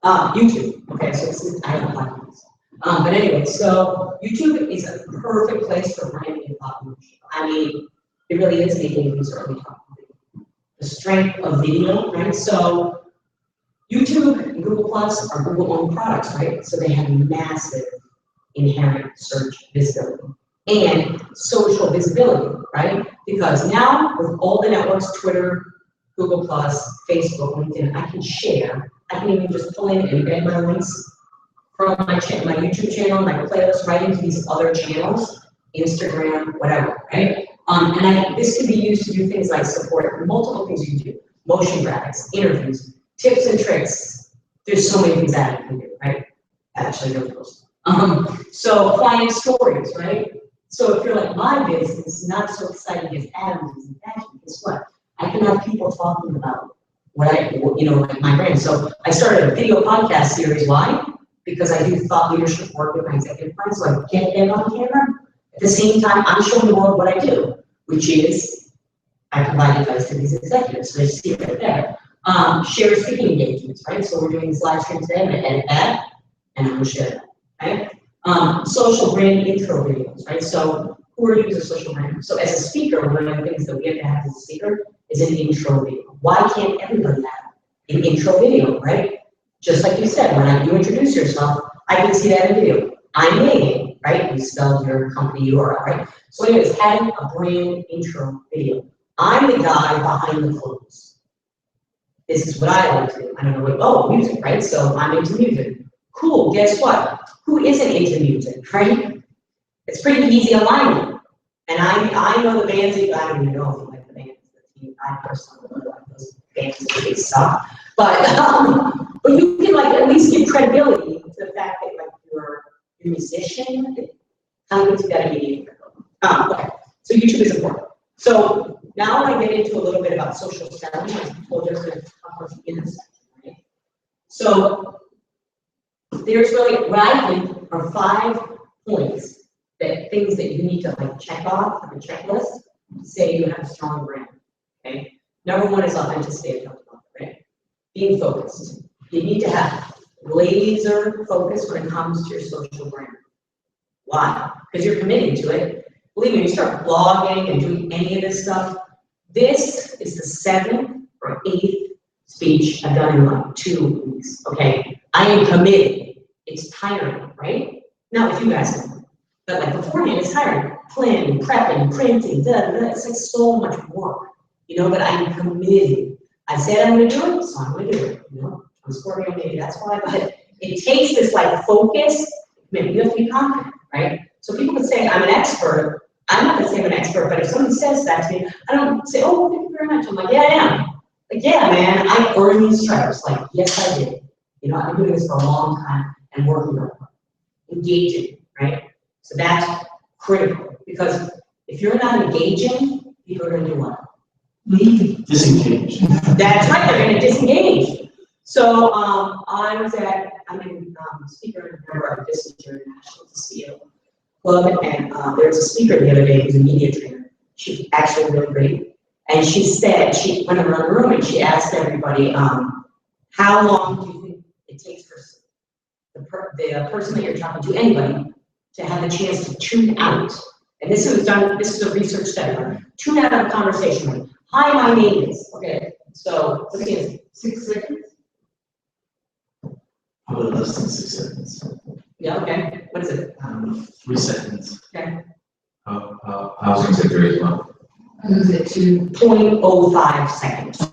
[SPEAKER 1] YouTube, okay, so this is, I don't like this. But anyway, so YouTube is a perfect place for branding and thought leadership. I mean, it really is making these early talk. The strength of video, right? So YouTube and Google Plus are Google-owned products, right? So they have massive inherent search visibility and social visibility, right? Because now with all the networks, Twitter, Google Plus, Facebook, LinkedIn, I can share. I can even just pull in and embed my links from my YouTube channel, my playlist, right into these other channels, Instagram, whatever, right? And this can be used to do things like support multiple things you can do, motion graphics, interviews, tips and tricks. There's so many things that you can do, right? Actually, no those. So client stories, right? So if you're like my business, not so exciting as Adam's is in fashion, guess what? I can have people talking about what you know, like my brand. So I started a video podcast series. Why? Because I do thought leadership work with my executive friends, so I get them on camera. At the same time, I'm showing the world what I do, which is I provide advice to these executives. So they see it right there. Share speaking engagements, right? So we're doing this live stream today. I'm going to edit that, and I'm going to share that. Okay? Social brand intro videos, right? So who are you as a social brand? So as a speaker, one of the things that we have to have as a speaker is an intro video. Why can't everybody have an intro video, right? Just like you said, when you introduce yourself, I can see that in video. I'm Megan, right? You spelled your company URL, right? So anyways, having a brand intro video. I'm the guy behind the clothes. This is what I like to do. I don't know what, music, right? So I'm into music. Cool, guess what? Who isn't into music, right? It's pretty easy alignment. And I know the bands that I don't even know if you like the bands. I personally don't like those bands, they suck. But you can like at least give credibility to the fact that like you're a musician. It kind of gets you that immediate credibility. Okay, so YouTube is important. So now I get into a little bit about social selling. I told you I was going to talk about the intersection, right? So there's really what I think are 5 points that things that you need to like check off on a checklist to say you have a strong brand. Okay. Number 1 is authenticity. I talked about, right? Being focused. You need to have laser focus when it comes to your social brand. Why? Because you're committing to it. Believe me, you start blogging and doing any of this stuff. This is the 7th or 8th speech I've done in like 2 weeks. Okay. I am committed. It's tiring, right? Not with you guys, but like beforehand, it's tiring. Planning, prepping, printing, it's like so much work, you know, but I'm committed. I said I'm gonna do it, so I'm gonna do it, you know. I'm Scorpio, maybe that's why, but it takes this like focus, maybe you have to be confident, right? So people can say I'm an expert. I'm not gonna say I'm an expert, but if someone says that to me, I don't say, oh, thank you very much. I'm like, yeah, I am. Like, yeah, man, I earned these stripes. Like, yes, I did. You know, I've been doing this for a long time and working on it. Engaging, right? So that's critical, because if you're not engaging, people are gonna do what? Leave.
[SPEAKER 3] Disengage.
[SPEAKER 1] That's right, they're gonna disengage. So I'm a speaker and member of Business International, the CEO Club, and there was a speaker the other day who's a media trainer. She's actually really great. And she said, she went around the room and she asked everybody, how long do you think it takes for the person that you're talking to, anybody, to have the chance to tune out? And this is a research study, right? Tune out of a conversation. Like, Hi, my name is, okay, so, let's see, 6 seconds?
[SPEAKER 3] Probably less than 6 seconds.
[SPEAKER 1] Yeah, okay, what is it?
[SPEAKER 3] 3 seconds.
[SPEAKER 4] I was gonna say 3 as well.
[SPEAKER 5] Was it two?
[SPEAKER 1] 0.05 seconds.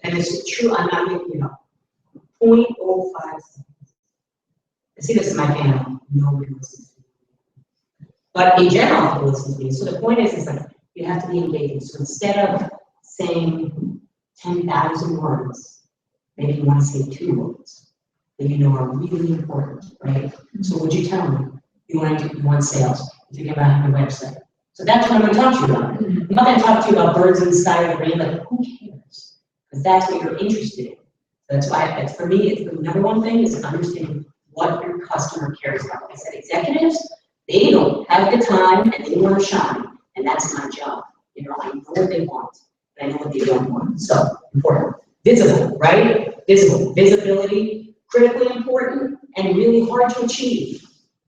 [SPEAKER 1] And it's true, I'm not making it up. 0.05 seconds. I see this in my family, nobody listens to me. But in general, people listen to me. So the point is like, you have to be engaging. So instead of saying 10,000 words, maybe you want to say 2 words that you know are really important, right? So would you tell me you want sales, if you're gonna have a website? So that's what I'm gonna talk to you about. I'm not gonna talk to you about birds in the sky or the rain, like who cares? Because that's what you're interested in. That's why, that's for me, it's the number one thing is understanding what your customer cares about. Like I said, executives, they don't have the time and they want to shine, and that's my job. You know, I know what they want, and I know what they don't want. So important. Visible, right? Visible. Visibility, critically important and really hard to achieve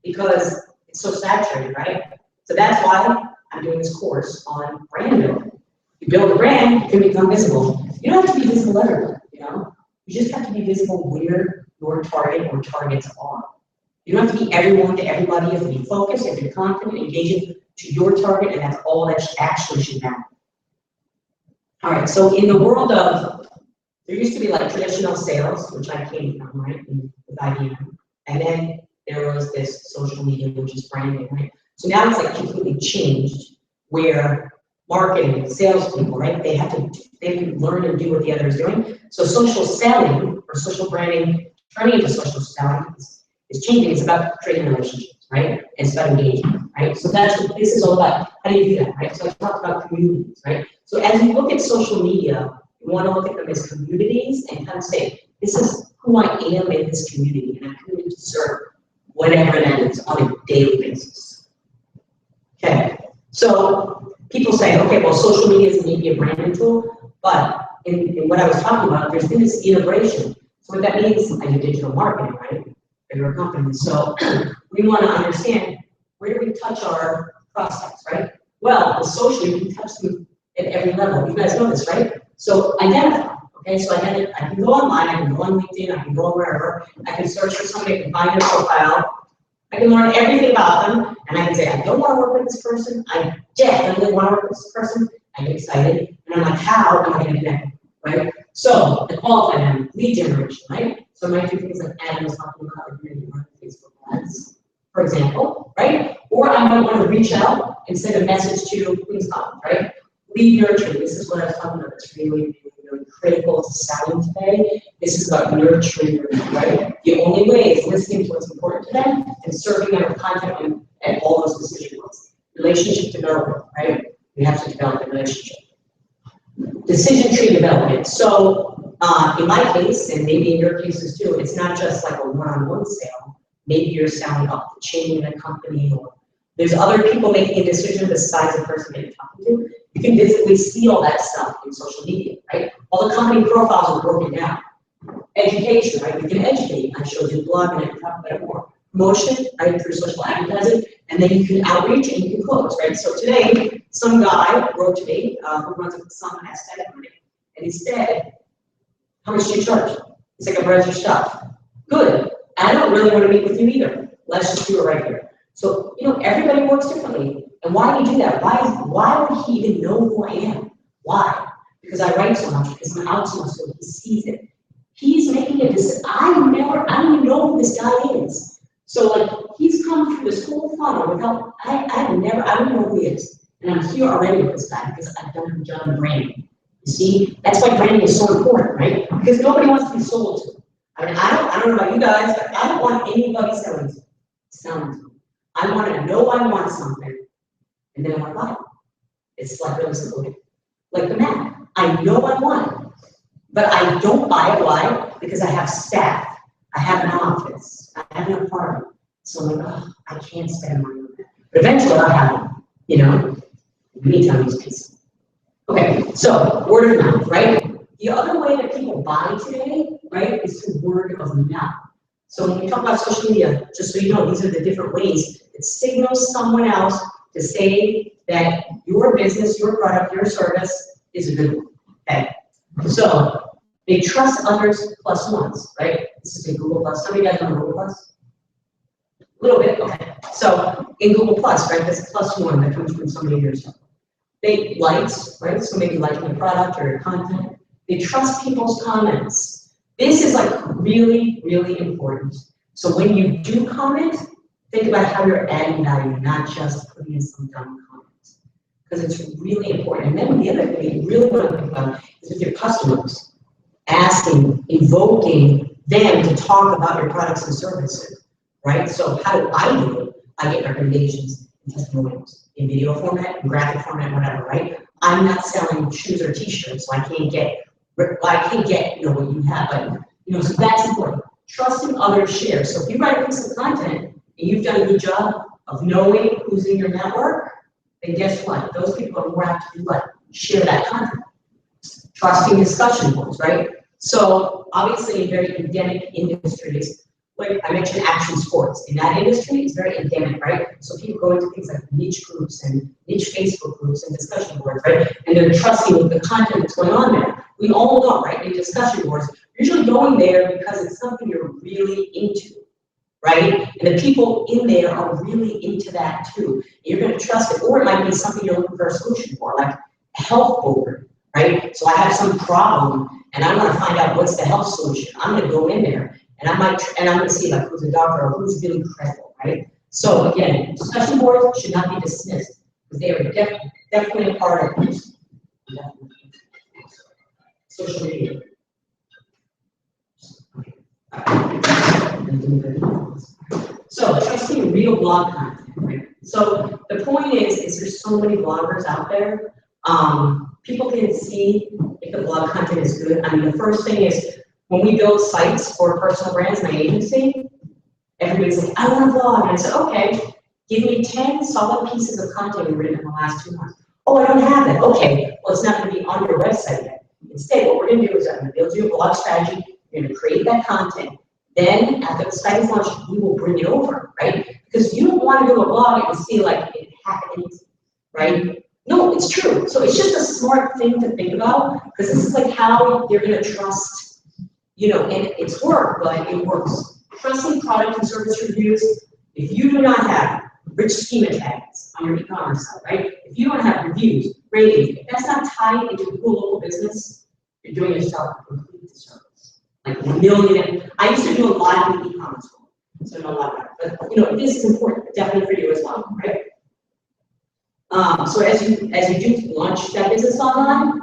[SPEAKER 1] because it's so saturated, right? So that's why I'm doing this course on brand building. You build a brand, you can become visible. You don't have to be visible everywhere, you know? You just have to be visible where your target or targets are. You don't have to be everyone to everybody. You have to be focused, you have to be confident, engaging to your target, and that's all that actually should matter. All right, so in the world of, there used to be like traditional sales, which I came from, right, with IBM, and then there was this social media, which is branding, right? So now it's like completely changed, where marketing, salespeople, right, they can learn and do what the other is doing. So social selling or social branding, turning into social selling is changing. It's about creating relationships, right? It's about engagement, right? So that's what this is all about. How do you do that, right? So I talked about communities, right? So as you look at social media, you want to look at them as communities and kind of say, this is who I am in this community, and I'm committed to serve whatever that is on a daily basis. Okay, so people say, okay, well, social media is maybe a branding tool, but in what I was talking about, there's been this integration. So what that means, I do digital marketing, right? Bigger companies. So we want to understand, where do we touch our prospects, right? Well, with social, you can touch them at every level. You guys know this, right? So identify, okay? So I can go online, I can go on LinkedIn, I can go wherever, I can search for somebody, I can find their profile, I can learn everything about them, and I can say, I don't want to work with this person, I definitely want to work with this person, I get excited, and I'm like, how am I going to connect, right? So, the qualify them, lead generation, right? So I might do things like Adam was talking about, like maybe run Facebook ads, for example, right? Or I might want to reach out and send a message to Queen's College, right? Lead nurturing, this is what I was talking about, it's really critical to selling today. This is about nurturing, right? The only way is listening to what's important to them and serving them with content at all those decision points. Relationship development, right? We have to develop a relationship. Decision tree development. So in my case, and maybe in your cases too, it's not just like a one-on-one sale. Maybe you're selling up the chain in a company, or there's other people making a decision besides the person that you're talking to. You can visibly see all that stuff in social media, right? All the company profiles are broken down. Education, right? You can educate. I showed you the blog and I can talk about it more. Promotion, right? Through social advertising, and then you can outreach and you can close, right? So today, some guy wrote to me who runs some aesthetic company, and he said, how much do you charge? He's like, I've read your stuff. Good. I don't really want to meet with you either. Let's just do it right here. So, you know, everybody works differently. And why do you do that? Why would he even know who I am? Why? Because I write so much, because I'm out so much, so he sees it. He's making a decision. I don't even know who this guy is. So like, he's come through this whole funnel without, I don't know who he is. And I'm here already with this guy because I've done a good job of branding. You see, that's why branding is so important, right? Because nobody wants to be sold to. I mean, I don't know about you guys, but I don't want anybody selling to me. I want to know I want something, and then I want to buy it. It's like really simple. Like the map. I know I want it, but I don't buy it. Why? Because I have staff. I have an office. I have an apartment. So I'm like, oh, I can't spend money on that. But eventually I'll have it, you know? You need to use peace. Okay, so word of mouth, right? The other way that people buy today, right, is through word of mouth. So when we talk about social media, just so you know, these are the different ways it signals someone else to say that your business, your product, your service is a good one, okay? So they trust others plus ones, right? This is a Google Plus. Some of you guys know Google Plus? A little bit, okay. So in Google Plus, right, there's a plus one that comes from so many years. They likes, right? So maybe liking your product or your content. They trust people's comments. This is like really, really important. So when you do comment, think about how you're adding value, not just putting in some dumb comments. Because it's really important. And then the other thing you really want to think about is with your customers, asking, invoking them to talk about your products and services, right? So how do I do it? I get recommendations and testimonials in video format, in graphic format, whatever, right? I'm not selling shoes or t-shirts, so I can't get, you know, what you have, but, you know, so that's important. Trusting others share. So if you write a piece of content and you've done a good job of knowing who's in your network, then guess what? Those people are more apt to do what? Share that content. Trusting discussion boards, right? So obviously in very endemic industries, like I mentioned action sports, in that industry, it's very endemic, right? So people go into things like niche groups and niche Facebook groups and discussion boards, right? And they're trusting with the content that's going on there. We all know, right, in discussion boards, you're usually going there because it's something you're really into, right? And the people in there are really into that too. You're gonna trust it, or it might be something you're looking for a solution for, like a health board, right? So I have some problem and I wanna find out what's the health solution. I'm gonna go in there and I'm gonna see like who's a doctor or who's really credible, right? So again, discussion boards should not be dismissed because they are definitely a part of social media. So trusting real blog content, right? So the point is there's so many bloggers out there. People can see if the blog content is good. I mean, the first thing is when we build sites for personal brands, my agency, everybody's like, I want a blog. And I said, okay, give me 10 solid pieces of content you've written in the last 2 months. Oh, I don't have that. Okay, well, it's not going to be on your website yet. Instead, what we're going to do is I'm going to build you a blog strategy. You're going to create that content. Then, after the site is launched, we will bring it over, right? Because you don't want to do a blog and see like it happened, right? No, it's true. So it's just a smart thing to think about because this is like how you're going to trust, you know, and it's work, but it works. Trusting product and service reviews. If you do not have rich schema tags on your e-commerce site, right? If you don't have reviews, ratings, if that's not tied into a cool local business, you're doing yourself a complete disservice. Like a million. I used to do a lot in e-commerce, so I know a lot about it. But you know, this is important, definitely for you as well, right? So as you do launch that business online,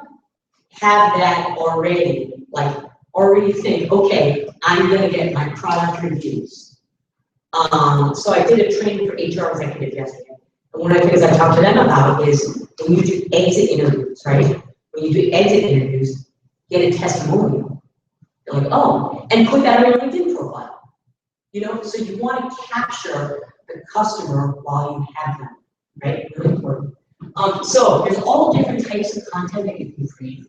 [SPEAKER 1] have that already, like already think, okay, I'm gonna get my product reviews. So I did a training for HR executives yesterday. And one of the things I talked to them about is when you do exit interviews, right? When you do exit interviews, get a testimonial. They're like, oh, and put that on your LinkedIn profile. You know, so you want to capture the customer while you have them, right? Really important. So there's all different types of content that you can create,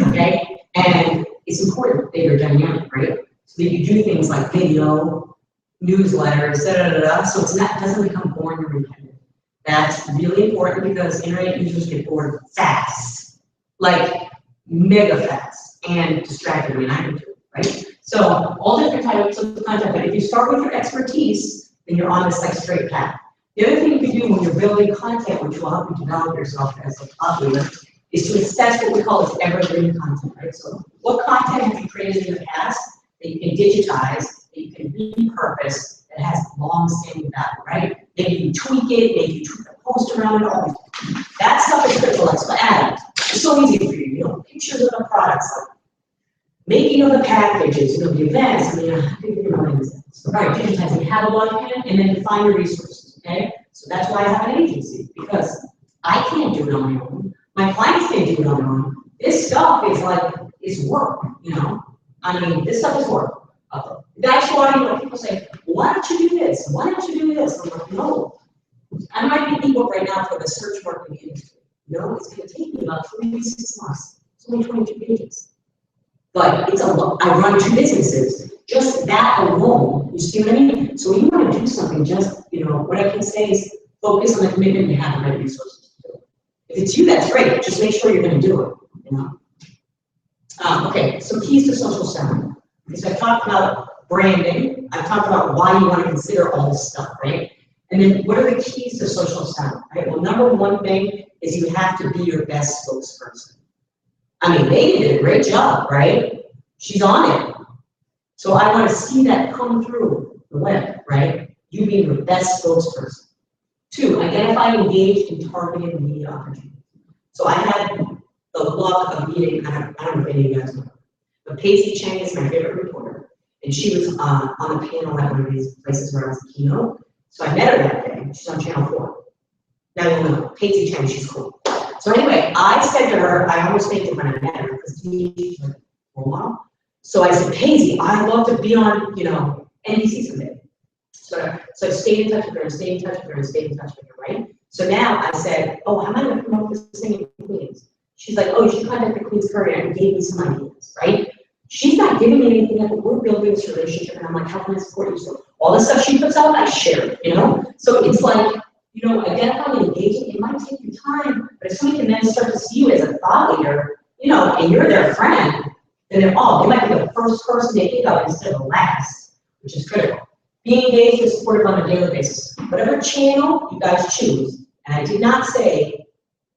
[SPEAKER 1] okay? And it's important that you're dynamic, right? So that you do things like video, newsletters, so it's not, it doesn't become boring or repetitive. That's really important because internet users get bored fast, like mega fast and distracted. I mean, I do too, right? So all different types of content, but if you start with your expertise, then you're on this like straight path. The other thing you can do when you're building content, which will help you develop yourself as a thought leader, is to assess what we call as evergreen content, right? So what content have you created in the past that you can digitize, that you can repurpose, that has long-standing value, right? Maybe you tweak it, maybe you tweak a post around it, all that stuff is critical. Let's add it. It's so easy for you, you know, pictures of the products, like making of the packages, you know, the events, I mean, I think you know what it is. Right, digitizing, have a blog plan, and then define your resources, okay? So that's why I have an agency, because I can't do it on my own. My clients can't do it on their own. This stuff is like, is work, you know? I mean, this stuff is work. That's why, you know, people say, why don't you do this? Why don't you do this? I'm like, no. I'm writing an ebook right now for the search marketing industry. You know, it's gonna take me about 3 to 6 months. It's only 22 pages. But it's a lot. I run 2 businesses. Just that alone, you see what I mean? So when you want to do something, just, you know, what I can say is focus on the commitment and have the right resources to do it. If it's you, that's great, just make sure you're gonna do it, you know? Okay, some keys to social selling. Because I've talked about branding, I've talked about why you want to consider all this stuff, right? And then what are the keys to social selling, right? Well, number one thing is you have to be your best spokesperson. I mean, Megan did a great job, right? She's on it. So I want to see that come through the web, right? You being your best spokesperson. 2, identify, engage, and targeted media opportunities. So I had the luck of meeting, I don't know if any of you guys know, but Pacey Chang is my favorite reporter, and she was on the panel at one of these places where I was a keynote. So I met her that day. She's on Channel 4. Now you'll know, Pacey Chang, she's cool. So anyway, I said to her, I almost fainted when I met her because she's like, oh wow. So I said, Pacey, I'd love to be on, you know, NBC someday. So I stayed in touch with her and stayed in touch with her and stayed in touch with her, right? So now I said, oh, how am I going to promote this thing in Queens? She's like, oh, you should contact the Queens Courier, and gave me some ideas, right? She's not giving me anything yet, but we're building this relationship, and I'm like, how can I support you? So all the stuff she puts out, I share it, you know? So it's like, you know, identifying and engaging, it might take you time, but if somebody can then start to see you as a thought leader, you know, and you're their friend, then they might be the first person they think of instead of the last, which is critical. Being engaged and supportive on a daily basis. Whatever channel you guys choose, and I did not say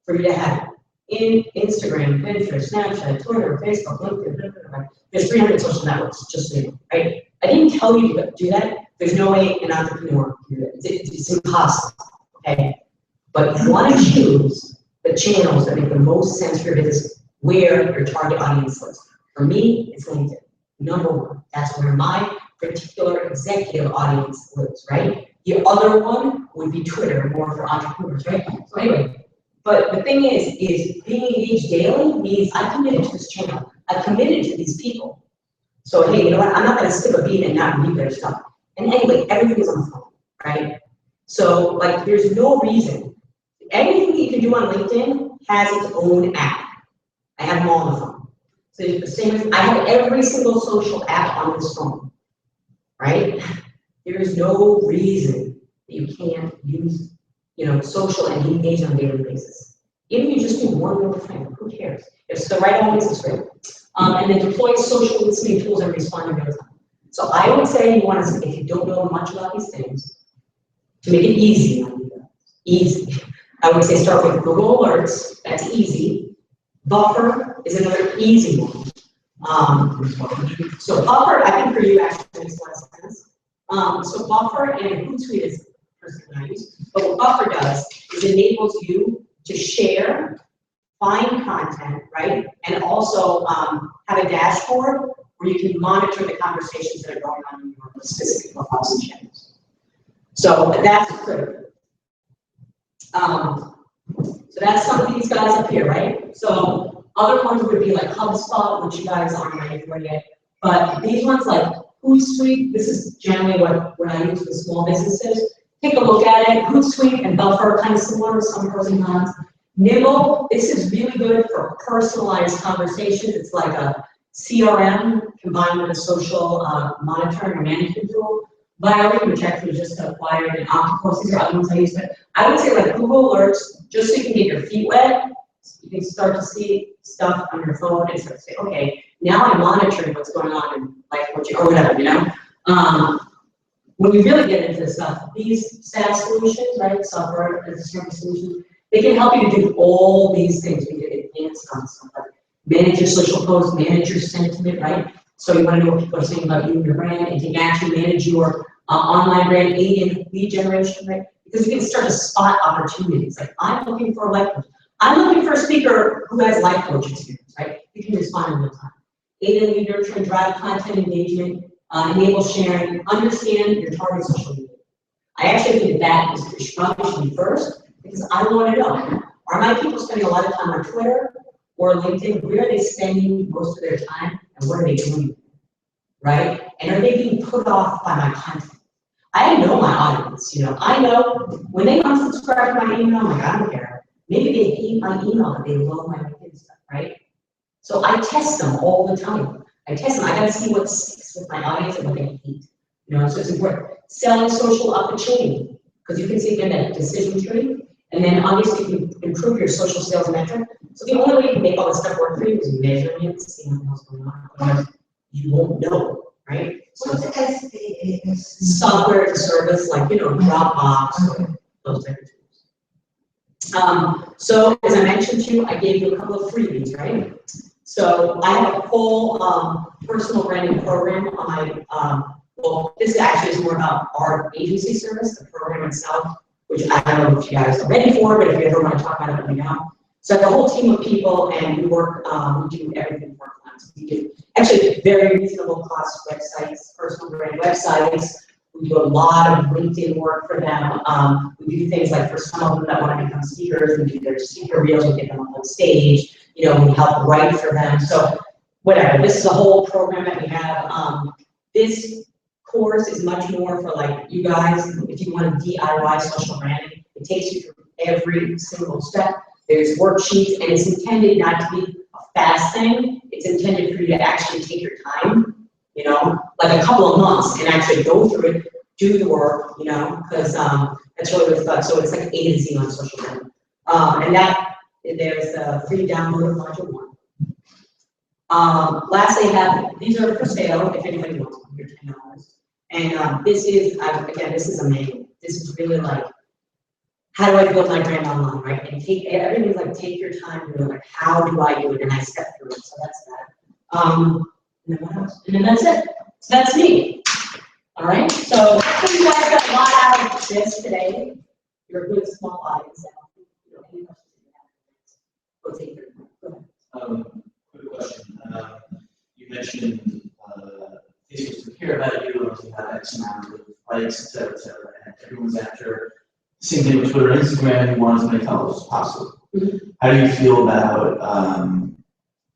[SPEAKER 1] for you to have in Instagram, Pinterest, Snapchat, Twitter, Facebook, LinkedIn, there's 300 social networks, just so you know, right? I didn't tell you to do that. There's no way an entrepreneur can do that. It's impossible, okay? But you want to choose the channels that make the most sense for your business, where your target audience lives. For me, it's LinkedIn, number 1. That's where my particular executive audience lives, right? The other one would be Twitter, more for entrepreneurs, right? So anyway, but the thing is being engaged daily means I'm committed to this channel. I'm committed to these people. So hey, you know what? I'm not going to skip a beat and not read their stuff. And anyway, everything is on the phone, right? So like, there's no reason. Everything that you can do on LinkedIn has its own app. I have them all on the phone. So the same as I have every single social app on this phone, right? There is no reason that you can't use, you know, social and engage on a daily basis. Even if you just do one little thing, who cares? If it's the right audience, it's great. And then deploy social listening tools and respond in real time. So I would say you want to, if you don't know much about these things, to make it easy, I would say start with Google Alerts, that's easy. Buffer is another easy one. So Buffer, I think for you actually makes a lot of sense. So Buffer and Hootsuite is the person that I use. But what Buffer does is enables you to share, find content, right? And also have a dashboard where you can monitor the conversations that are going on in your specific profiles and channels. So that's critical. So that's some of these guys up here, right? So other ones would be like HubSpot, which you guys aren't ready for yet. But these ones like Hootsuite, this is generally what I use for small businesses. Take a look at it. Hootsuite and Buffer are kind of similar, some pros and cons. Nimble, this is really good for personalized conversations. It's like a CRM combined with a social monitoring or management tool. Violin, which actually just acquired an Octopus, these are other ones I use, but I would say like Google Alerts, just so you can get your feet wet, you can start to see stuff on your phone and start to say, okay, now I'm monitoring what's going on in life, or whatever, you know? When you really get into this stuff, these SaaS solutions, right, software as a service solutions, they can help you to do all these things. We get advanced on stuff like manage your social posts, manage your sentiment, right? So you want to know what people are saying about you and your brand, and you can actually manage your online brand, aid in lead generation, right? Because you can start to spot opportunities. Like, I'm looking for a life coach. I'm looking for a speaker who has life coach experience, right? You can respond in real time. Aid in lead nurturing, drive content engagement, enable sharing, understand your target social media. I actually think that is probably should be first, because I want to know, are my people spending a lot of time on Twitter or LinkedIn? Where are they spending most of their time, and what are they doing, right? And are they being put off by my content? I know my audience, you know. I know when they unsubscribe to my email, I'm like, I don't care. Maybe they hate my email, but they love my LinkedIn stuff, right? So I test them all the time. I gotta see what sticks with my audience and what they hate. You know, so it's important. Selling social up the chain. because you can see again that decision tree, and then obviously you can improve your social sales metric. So the only way you can make all this stuff work for you is measuring it, seeing what's going on, otherwise you won't know, right? So
[SPEAKER 2] What's SAS?
[SPEAKER 1] software as a service, like, Dropbox, or those type of tools. So as I mentioned to you, I gave you a couple of freebies, right? So I have a full personal branding program on my, well, this actually is more about our agency service, the program itself, which I don't know if you guys are ready for, but if you ever want to talk about it, let me know. So I have a whole team of people, and we work, we do everything for our clients. We do actually very reasonable cost websites, personal brand websites. We do a lot of LinkedIn work for them. We do things like for some of them that want to become speakers, we do their speaker reels, we get them up on stage, we help write for them. So whatever, this is a whole program that we have. This course is much more for like you guys, if you want to DIY social branding. It takes you through every single step. There's worksheets, and it's intended not to be a fast thing. It's intended for you to actually take your time, like a couple of months, and actually go through it, do the work, because that's really what's fun. So it's like A to Z on social media. And there's the free download of module 1. Lastly, these are for sale if anybody wants them. They're $10. And this is, again, this is amazing. This is really like, how do I build my brand online, right? And everything's like, take your time, like, how do I do it? And I step through it. So that's that. And then what else? And then that's it. So that's me. All right. So you guys got a lot out of this today. You're a good small audience. Any questions you have? Go take your time. Go ahead.
[SPEAKER 3] Quick question. You mentioned Facebook doesn't care about you, or you have X amount of likes, et cetera, and everyone's after. Same thing with Twitter and Instagram, you want as many followers as possible.
[SPEAKER 1] Mhm.
[SPEAKER 3] How do you feel about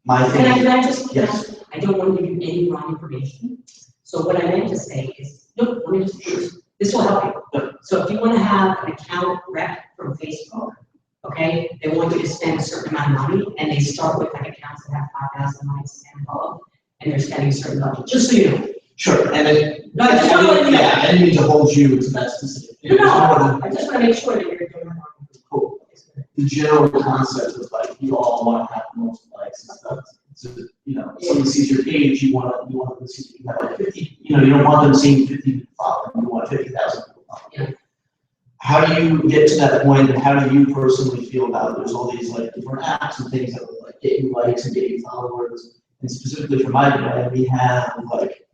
[SPEAKER 3] my thing?
[SPEAKER 1] Can I just,
[SPEAKER 3] Yes.
[SPEAKER 1] I don't want to give you any wrong information. So what I meant to say is, look, let me just do this. This will help you. So if you want to have an account rep from Facebook, okay, they want you to spend a certain amount of money, and they start with like accounts that have 5,000 likes and above, and they're spending a certain budget, just so you know.
[SPEAKER 3] Sure, and it,
[SPEAKER 1] No, I just want to let you know.
[SPEAKER 3] I didn't mean to hold you to that specific.
[SPEAKER 1] No, I just want to make sure that you're doing it right.
[SPEAKER 3] Cool. The general concept of like, you all want to have the most likes and stuff. So, someone sees your page, you want to see that you have like 50, you don't want them seeing 50 followers, you want 50,000 people following.
[SPEAKER 1] Yeah.
[SPEAKER 3] How do you get to that point, and how do you personally feel about it? There's all these like different apps and things that will like get you likes and get you followers. And specifically for my brand, we have like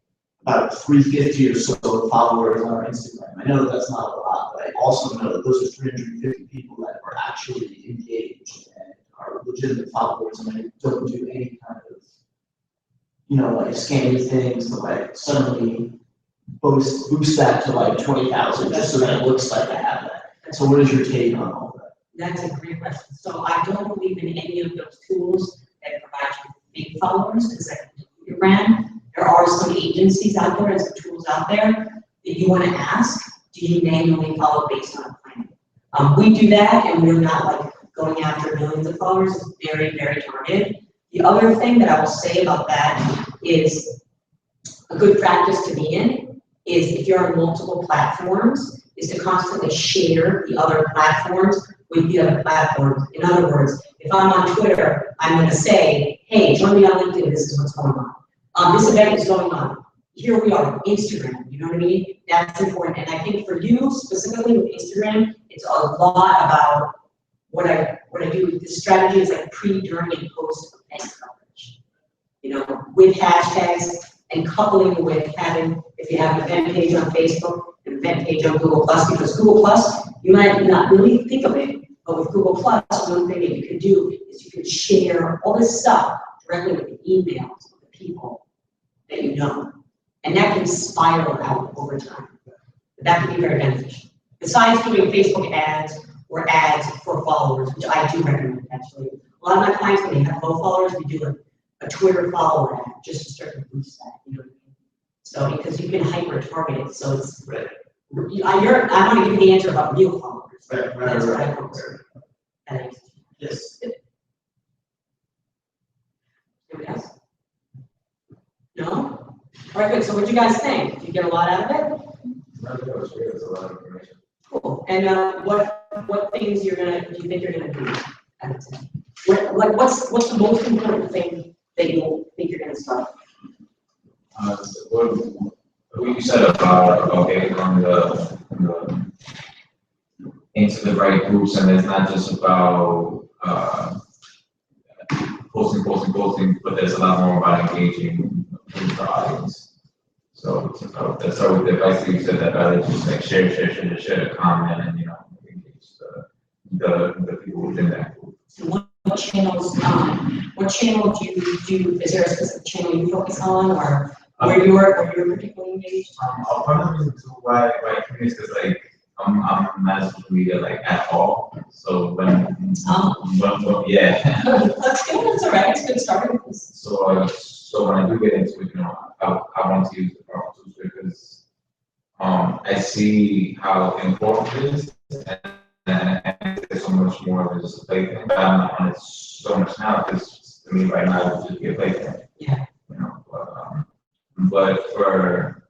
[SPEAKER 3] about 350 or so followers on our Instagram. I know that that's not a lot, but I also know that those are 350 people that are actually engaged and are legitimate followers, and I don't do any kind of, like scammy things to like suddenly boost that to like 20,000 just so that it looks like I have that. So what is your take on all that?
[SPEAKER 1] That's a great question. So I don't believe in any of those tools that provide you with big followers, because that can dilute your brand. There are some agencies out there and some tools out there that you want to ask, do you manually follow based on a plan? We do that, and we're not like going after millions of followers. It's very, very targeted. The other thing that I will say about that is a good practice to be in is, if you're on multiple platforms, is to constantly share the other platforms with the other platforms. In other words, if I'm on Twitter, I'm going to say, hey, join me on LinkedIn, this is what's going on. This event is going on. Here we are, Instagram, you know what I mean? That's important. And I think for you, specifically with Instagram, it's a lot about what I do. The strategy is like pre, during, and post event coverage. With hashtags, and coupling with having, if you have an event page on Facebook, an event page on Google+, because Google+, you might not really think of it, but with Google+, one thing that you can do is you can share all this stuff directly with the emails of the people that you know. And that can spiral out over time. But that can be very beneficial. Besides doing Facebook ads or ads for followers, which I do recommend actually. A lot of my clients, when they have low followers, we do a Twitter follower ad just to start to boost that, you know what I mean? So because you can hyper target it, so it's
[SPEAKER 3] Right.
[SPEAKER 1] I want to give you the answer about real followers.
[SPEAKER 3] Right.
[SPEAKER 1] That's what I focus on. That answers.
[SPEAKER 3] Yes.
[SPEAKER 1] Anybody else? No? All right, good. So what do you guys think? Did you get a lot out of it?
[SPEAKER 4] That was great. That's a lot of information.
[SPEAKER 1] Cool. And, what things do you think you're gonna do at the time? What's the most important thing that you think you're gonna start?
[SPEAKER 4] What you said about getting on into the right groups, and it's not just about posting, but there's a lot more about engaging with the audience. So that's always the advice that you said, that rather just like share, comment, and engage the people within that group.
[SPEAKER 1] What channels, what channel do you do, is there a specific channel you focus on, or where you're particularly engaged?
[SPEAKER 4] I'll probably do why communities, because like I'm not social media like at all. So when yeah.
[SPEAKER 1] That's good, that's all right, it's good starting.
[SPEAKER 4] So when I do get into it, I want to use the proper tools, because I see how important it is, and there's so much more than just a plaything. But I'm not on it so much now, because to me right now it would just be a plaything.
[SPEAKER 1] Yeah.
[SPEAKER 4] But for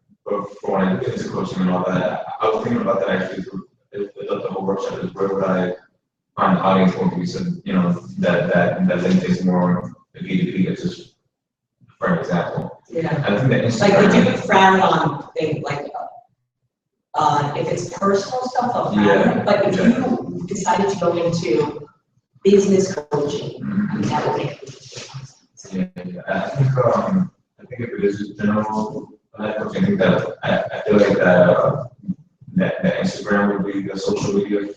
[SPEAKER 4] when I get into coaching and all that, I was thinking about that actually through the whole workshop, is where would I find the audience going to be, so that link is more B2B, that's just for an example.
[SPEAKER 1] Yeah.
[SPEAKER 4] I think that
[SPEAKER 1] Like, would
[SPEAKER 4] Instagram.
[SPEAKER 1] you frown on things like, if it's personal stuff, I'll frown on it, but if you decided to go into business coaching, that would make a difference.
[SPEAKER 4] Yeah. I think if it is just general life coaching, I think that I feel like that Instagram would be the social media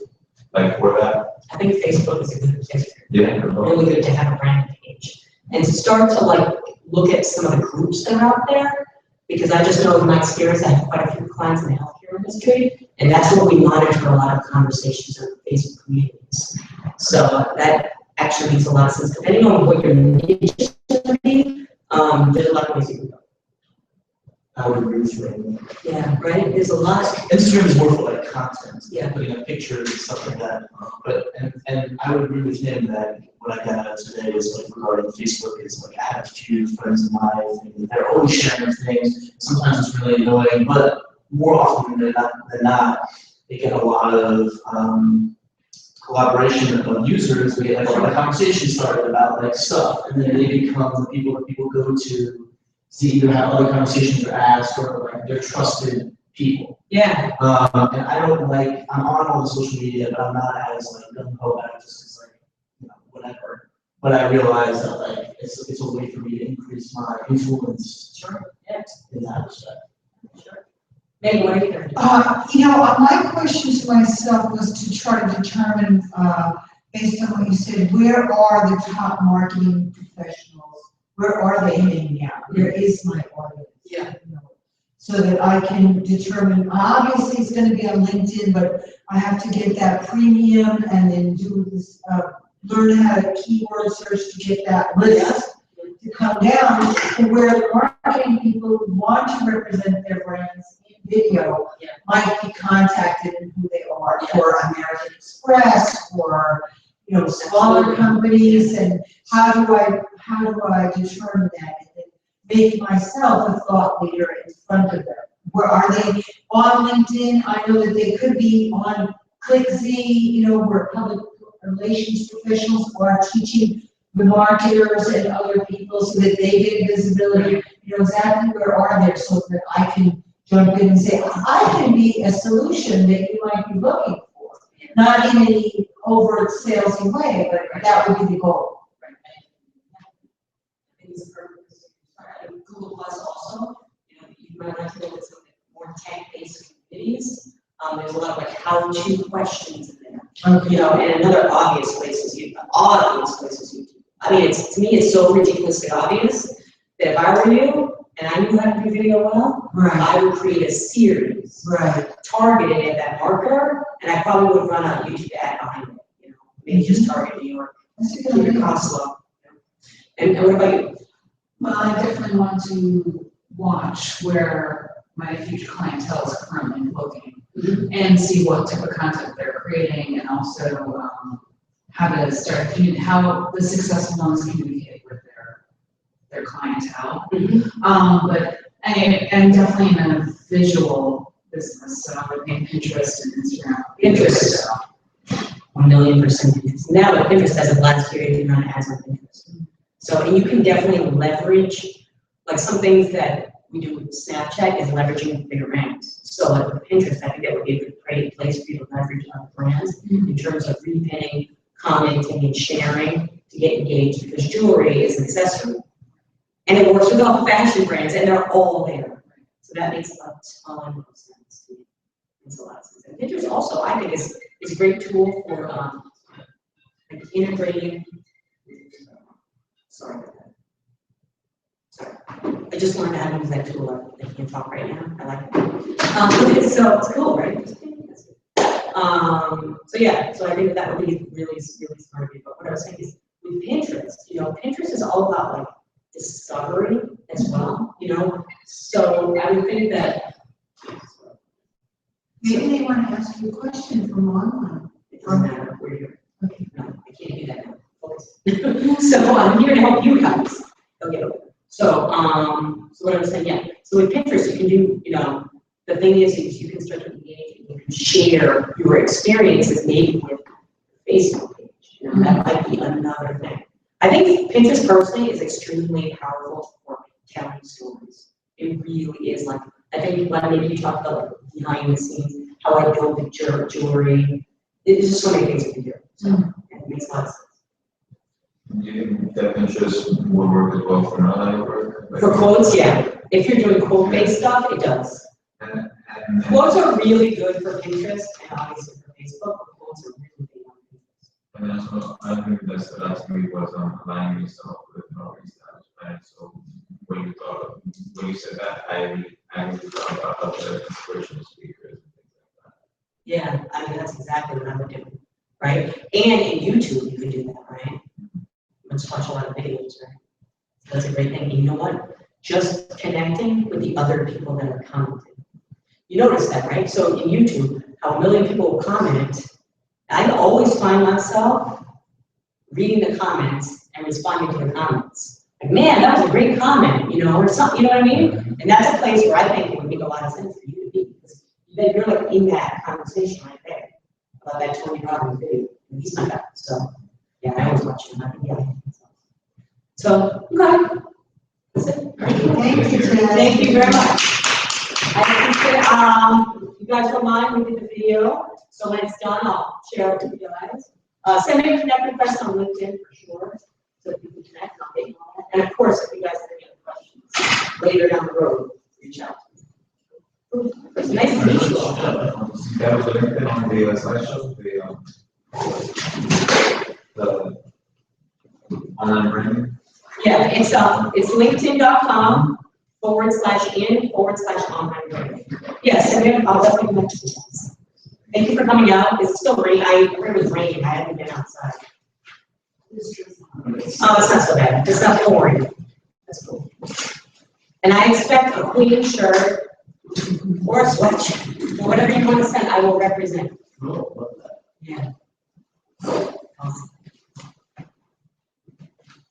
[SPEAKER 4] like for that.
[SPEAKER 1] I think Facebook is a good place.
[SPEAKER 4] Yeah.
[SPEAKER 1] Really good to have a brand page and to start to like look at some of the groups that are out there, because I just know in my experience I have quite a few clients in the healthcare industry, and that's where we monitor a lot of conversations in Facebook communities. So that actually makes a lot of sense. Depending on what your niche is going to be, there's a lot of ways you can go.
[SPEAKER 3] I would agree with you.
[SPEAKER 1] Yeah, right. There's a lot.
[SPEAKER 3] Instagram is more for like content,
[SPEAKER 1] Yeah.
[SPEAKER 3] putting up pictures and stuff like that. But and I would agree with him that what I got out of today was like regarding Facebook is like I have a few friends of mine and they're always sharing things. Sometimes it's really annoying, but more often than not, they get a lot of collaboration of users. We get like a lot of conversation started about like stuff, and then they become the people that people go to either have other conversations or ask, or like they're trusted people.
[SPEAKER 1] Yeah.
[SPEAKER 3] And I don't like, I'm on all the social media, but I'm not as like gung-ho about it, just as like, whatever. But I realize that like, it's a way for me to increase my influence.
[SPEAKER 1] Sure. Yeah.
[SPEAKER 3] In that respect.
[SPEAKER 1] Sure. Meg, what are you going to do?
[SPEAKER 2] My question to myself was to try to determine, based on what you said, where are the top marketing professionals? Where are they hanging out? Where is my audience?
[SPEAKER 1] Yeah.
[SPEAKER 2] So that I can determine, obviously it's going to be on LinkedIn, but I have to get that premium and then do this, learn how to keyword search to get that list to come down, and where the marketing people who want to represent their brands in video might be contacted and who they are for American Express or smaller companies, and how do I determine that and then make myself a thought leader in front of them? Where are they on LinkedIn? I know that they could be on ClickZ, where public relations professionals are teaching the marketers and other people so that they get visibility. Exactly where are they, so that I can jump in and say, I can be a solution that you might be looking for. Not in any overt salesy way, but that would be the goal.
[SPEAKER 1] Google Plus also, you might like to look at some more tech-based communities. There's a lot of like how-to questions in there.
[SPEAKER 2] Okay.
[SPEAKER 1] And another obvious place is YouTube. I mean, to me, it's so ridiculously obvious that if I were you and I knew how to do video well,
[SPEAKER 2] Right.
[SPEAKER 1] I would create a series targeted at that marketer, and I probably would run a YouTube ad behind it. Maybe just target New York, keep your costs low. And what about you?
[SPEAKER 5] Well, I definitely want to watch where my future clientele is currently looking and see what type of content they're creating, and also how to start, how the successful ones communicate with their clientele. But I'm definitely in a visual business, so I would make Pinterest and Instagram.
[SPEAKER 1] Pinterest. 1,000,000%. Now, Pinterest as of last year, you run ads on Pinterest. So, and you can definitely leverage, like some things that we do with Snapchat is leveraging bigger brands. So like with Pinterest, I think that would be a great place for you to leverage other brands in terms of repinning, commenting, and sharing to get engaged, because jewelry is an accessory. And it works with all the fashion brands, and they're all there. So that makes a ton of sense to me. Makes a lot of sense. And Pinterest also, I think, is a great tool for like integrating. Sorry about that. Sorry. I just learned how to use that tool. I can't talk right now. I like it. So it's cool, right? So yeah, so I think that would be really, really smart of you. But what I was saying is with Pinterest, you know, Pinterest is all about like discovery as well, you know? So I would think that.
[SPEAKER 2] Maybe they want to ask you a question from online.
[SPEAKER 1] It doesn't matter, we're here. Okay, no, I can't do that now. Focus. So I'm here to help you guys. Okay. So, so what I was saying, yeah. So with Pinterest, you can do, you know, the thing is you can start to engage and you can share your experiences maybe with Facebook page. You know, that might be another thing. I think Pinterest personally is extremely powerful for telling stories. It really is. Like, I think like maybe you talked about like behind the scenes, how I build the jewelry. There's just so many things you can do. So it makes a lot of sense.
[SPEAKER 4] Do you think that Pinterest would work as well for another work? Like,
[SPEAKER 1] For quotes, yeah. If you're doing quote-based stuff, it does.
[SPEAKER 4] and
[SPEAKER 1] Quotes are really good for Pinterest and obviously for Facebook, but quotes are really big on Pinterest.
[SPEAKER 4] and also, I think that's the last thing was aligning yourself with no established brand. So when you said that, I really thought about the inspirational speakers and things like that.
[SPEAKER 1] Yeah, I mean, that's exactly what I would do, right? And in YouTube, you can do that, right? Let's watch a lot of videos, right? That's a great thing. And you know what? Just connecting with the other people that are commenting. You notice that, right? So in YouTube, how 1 million people comment, I always find myself reading the comments and responding to the comments. Like, man, that was a great comment, you know, or something, you know what I mean? And that's a place where I think it would make a lot of sense for you to be, because you're like in that conversation right there about that Tony Robbins video. And he's my guy, so yeah, I always watch him. Yeah. So, okay. That's it.
[SPEAKER 2] Thank you, Jen.
[SPEAKER 1] Thank you very much. I think you guys don't mind, we did the video, so when it's done, I'll share it with you guys. Send me a connect request on LinkedIn for sure, so that we can connect, and I'll get you on that. And of course, if you guys have any other questions later down the road, reach out. It's nice to meet you all.
[SPEAKER 4] That was LinkedIn on the slideshow, the online branding.
[SPEAKER 1] Yeah, it's linkedin.com /in/online branding. Yes, and I'll definitely mention this. Thank you for coming out. It's still raining. I heard it was raining. I haven't been outside. Oh, it's not so bad. It's not pouring. That's cool. And I expect a clean shirt or a sweatshirt, or whatever you want to send, I will represent. Yeah. Awesome.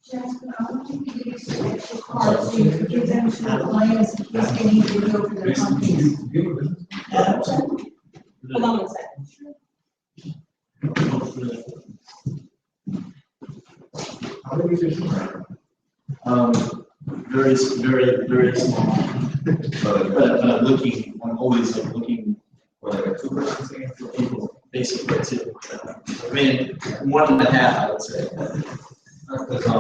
[SPEAKER 2] Jasmine, I want you to give us some extra cards, so you can give them to the clients in case they need to go for their companies.
[SPEAKER 1] Hold on one second.
[SPEAKER 6] How many fish very small. But looking, I'm always like looking
[SPEAKER 4] Or like a 2-person thing.
[SPEAKER 6] for people, basically, to, I mean, 1.5, I would say.
[SPEAKER 4] Because,
[SPEAKER 6] I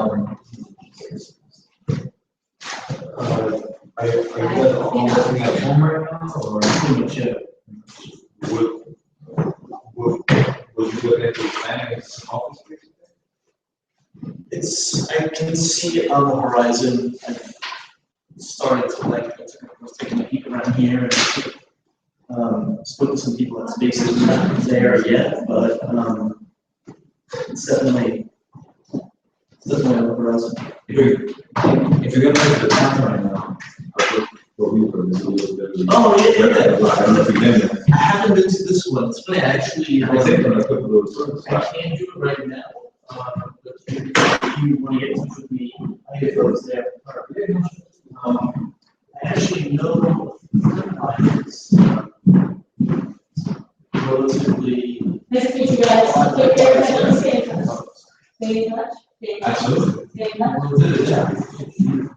[SPEAKER 4] are you guys all working at home right now, or
[SPEAKER 6] pretty much,
[SPEAKER 4] would you look at expanding this office space?
[SPEAKER 6] I can see it on the horizon. I've started to like, I was taking a peek around here and spoke to some people at Spaces, not there yet, but it's definitely on the horizon.
[SPEAKER 4] If you're gonna make the town right now, for me, for this a little bit.
[SPEAKER 6] Oh, yeah.
[SPEAKER 4] I don't know if you've been there.
[SPEAKER 6] I haven't been to this one. It's funny, actually,
[SPEAKER 4] I think when I put the little tourist
[SPEAKER 6] I
[SPEAKER 4] spot.
[SPEAKER 6] can't do it right now. But if you want to get in touch with me, I get those there. I actually know clients
[SPEAKER 7] Nice to meet you guys. Take care, and stay in touch. Stay in touch. Stay in touch.
[SPEAKER 4] Absolutely.
[SPEAKER 7] Stay in touch.
[SPEAKER 4] We'll do it, yeah.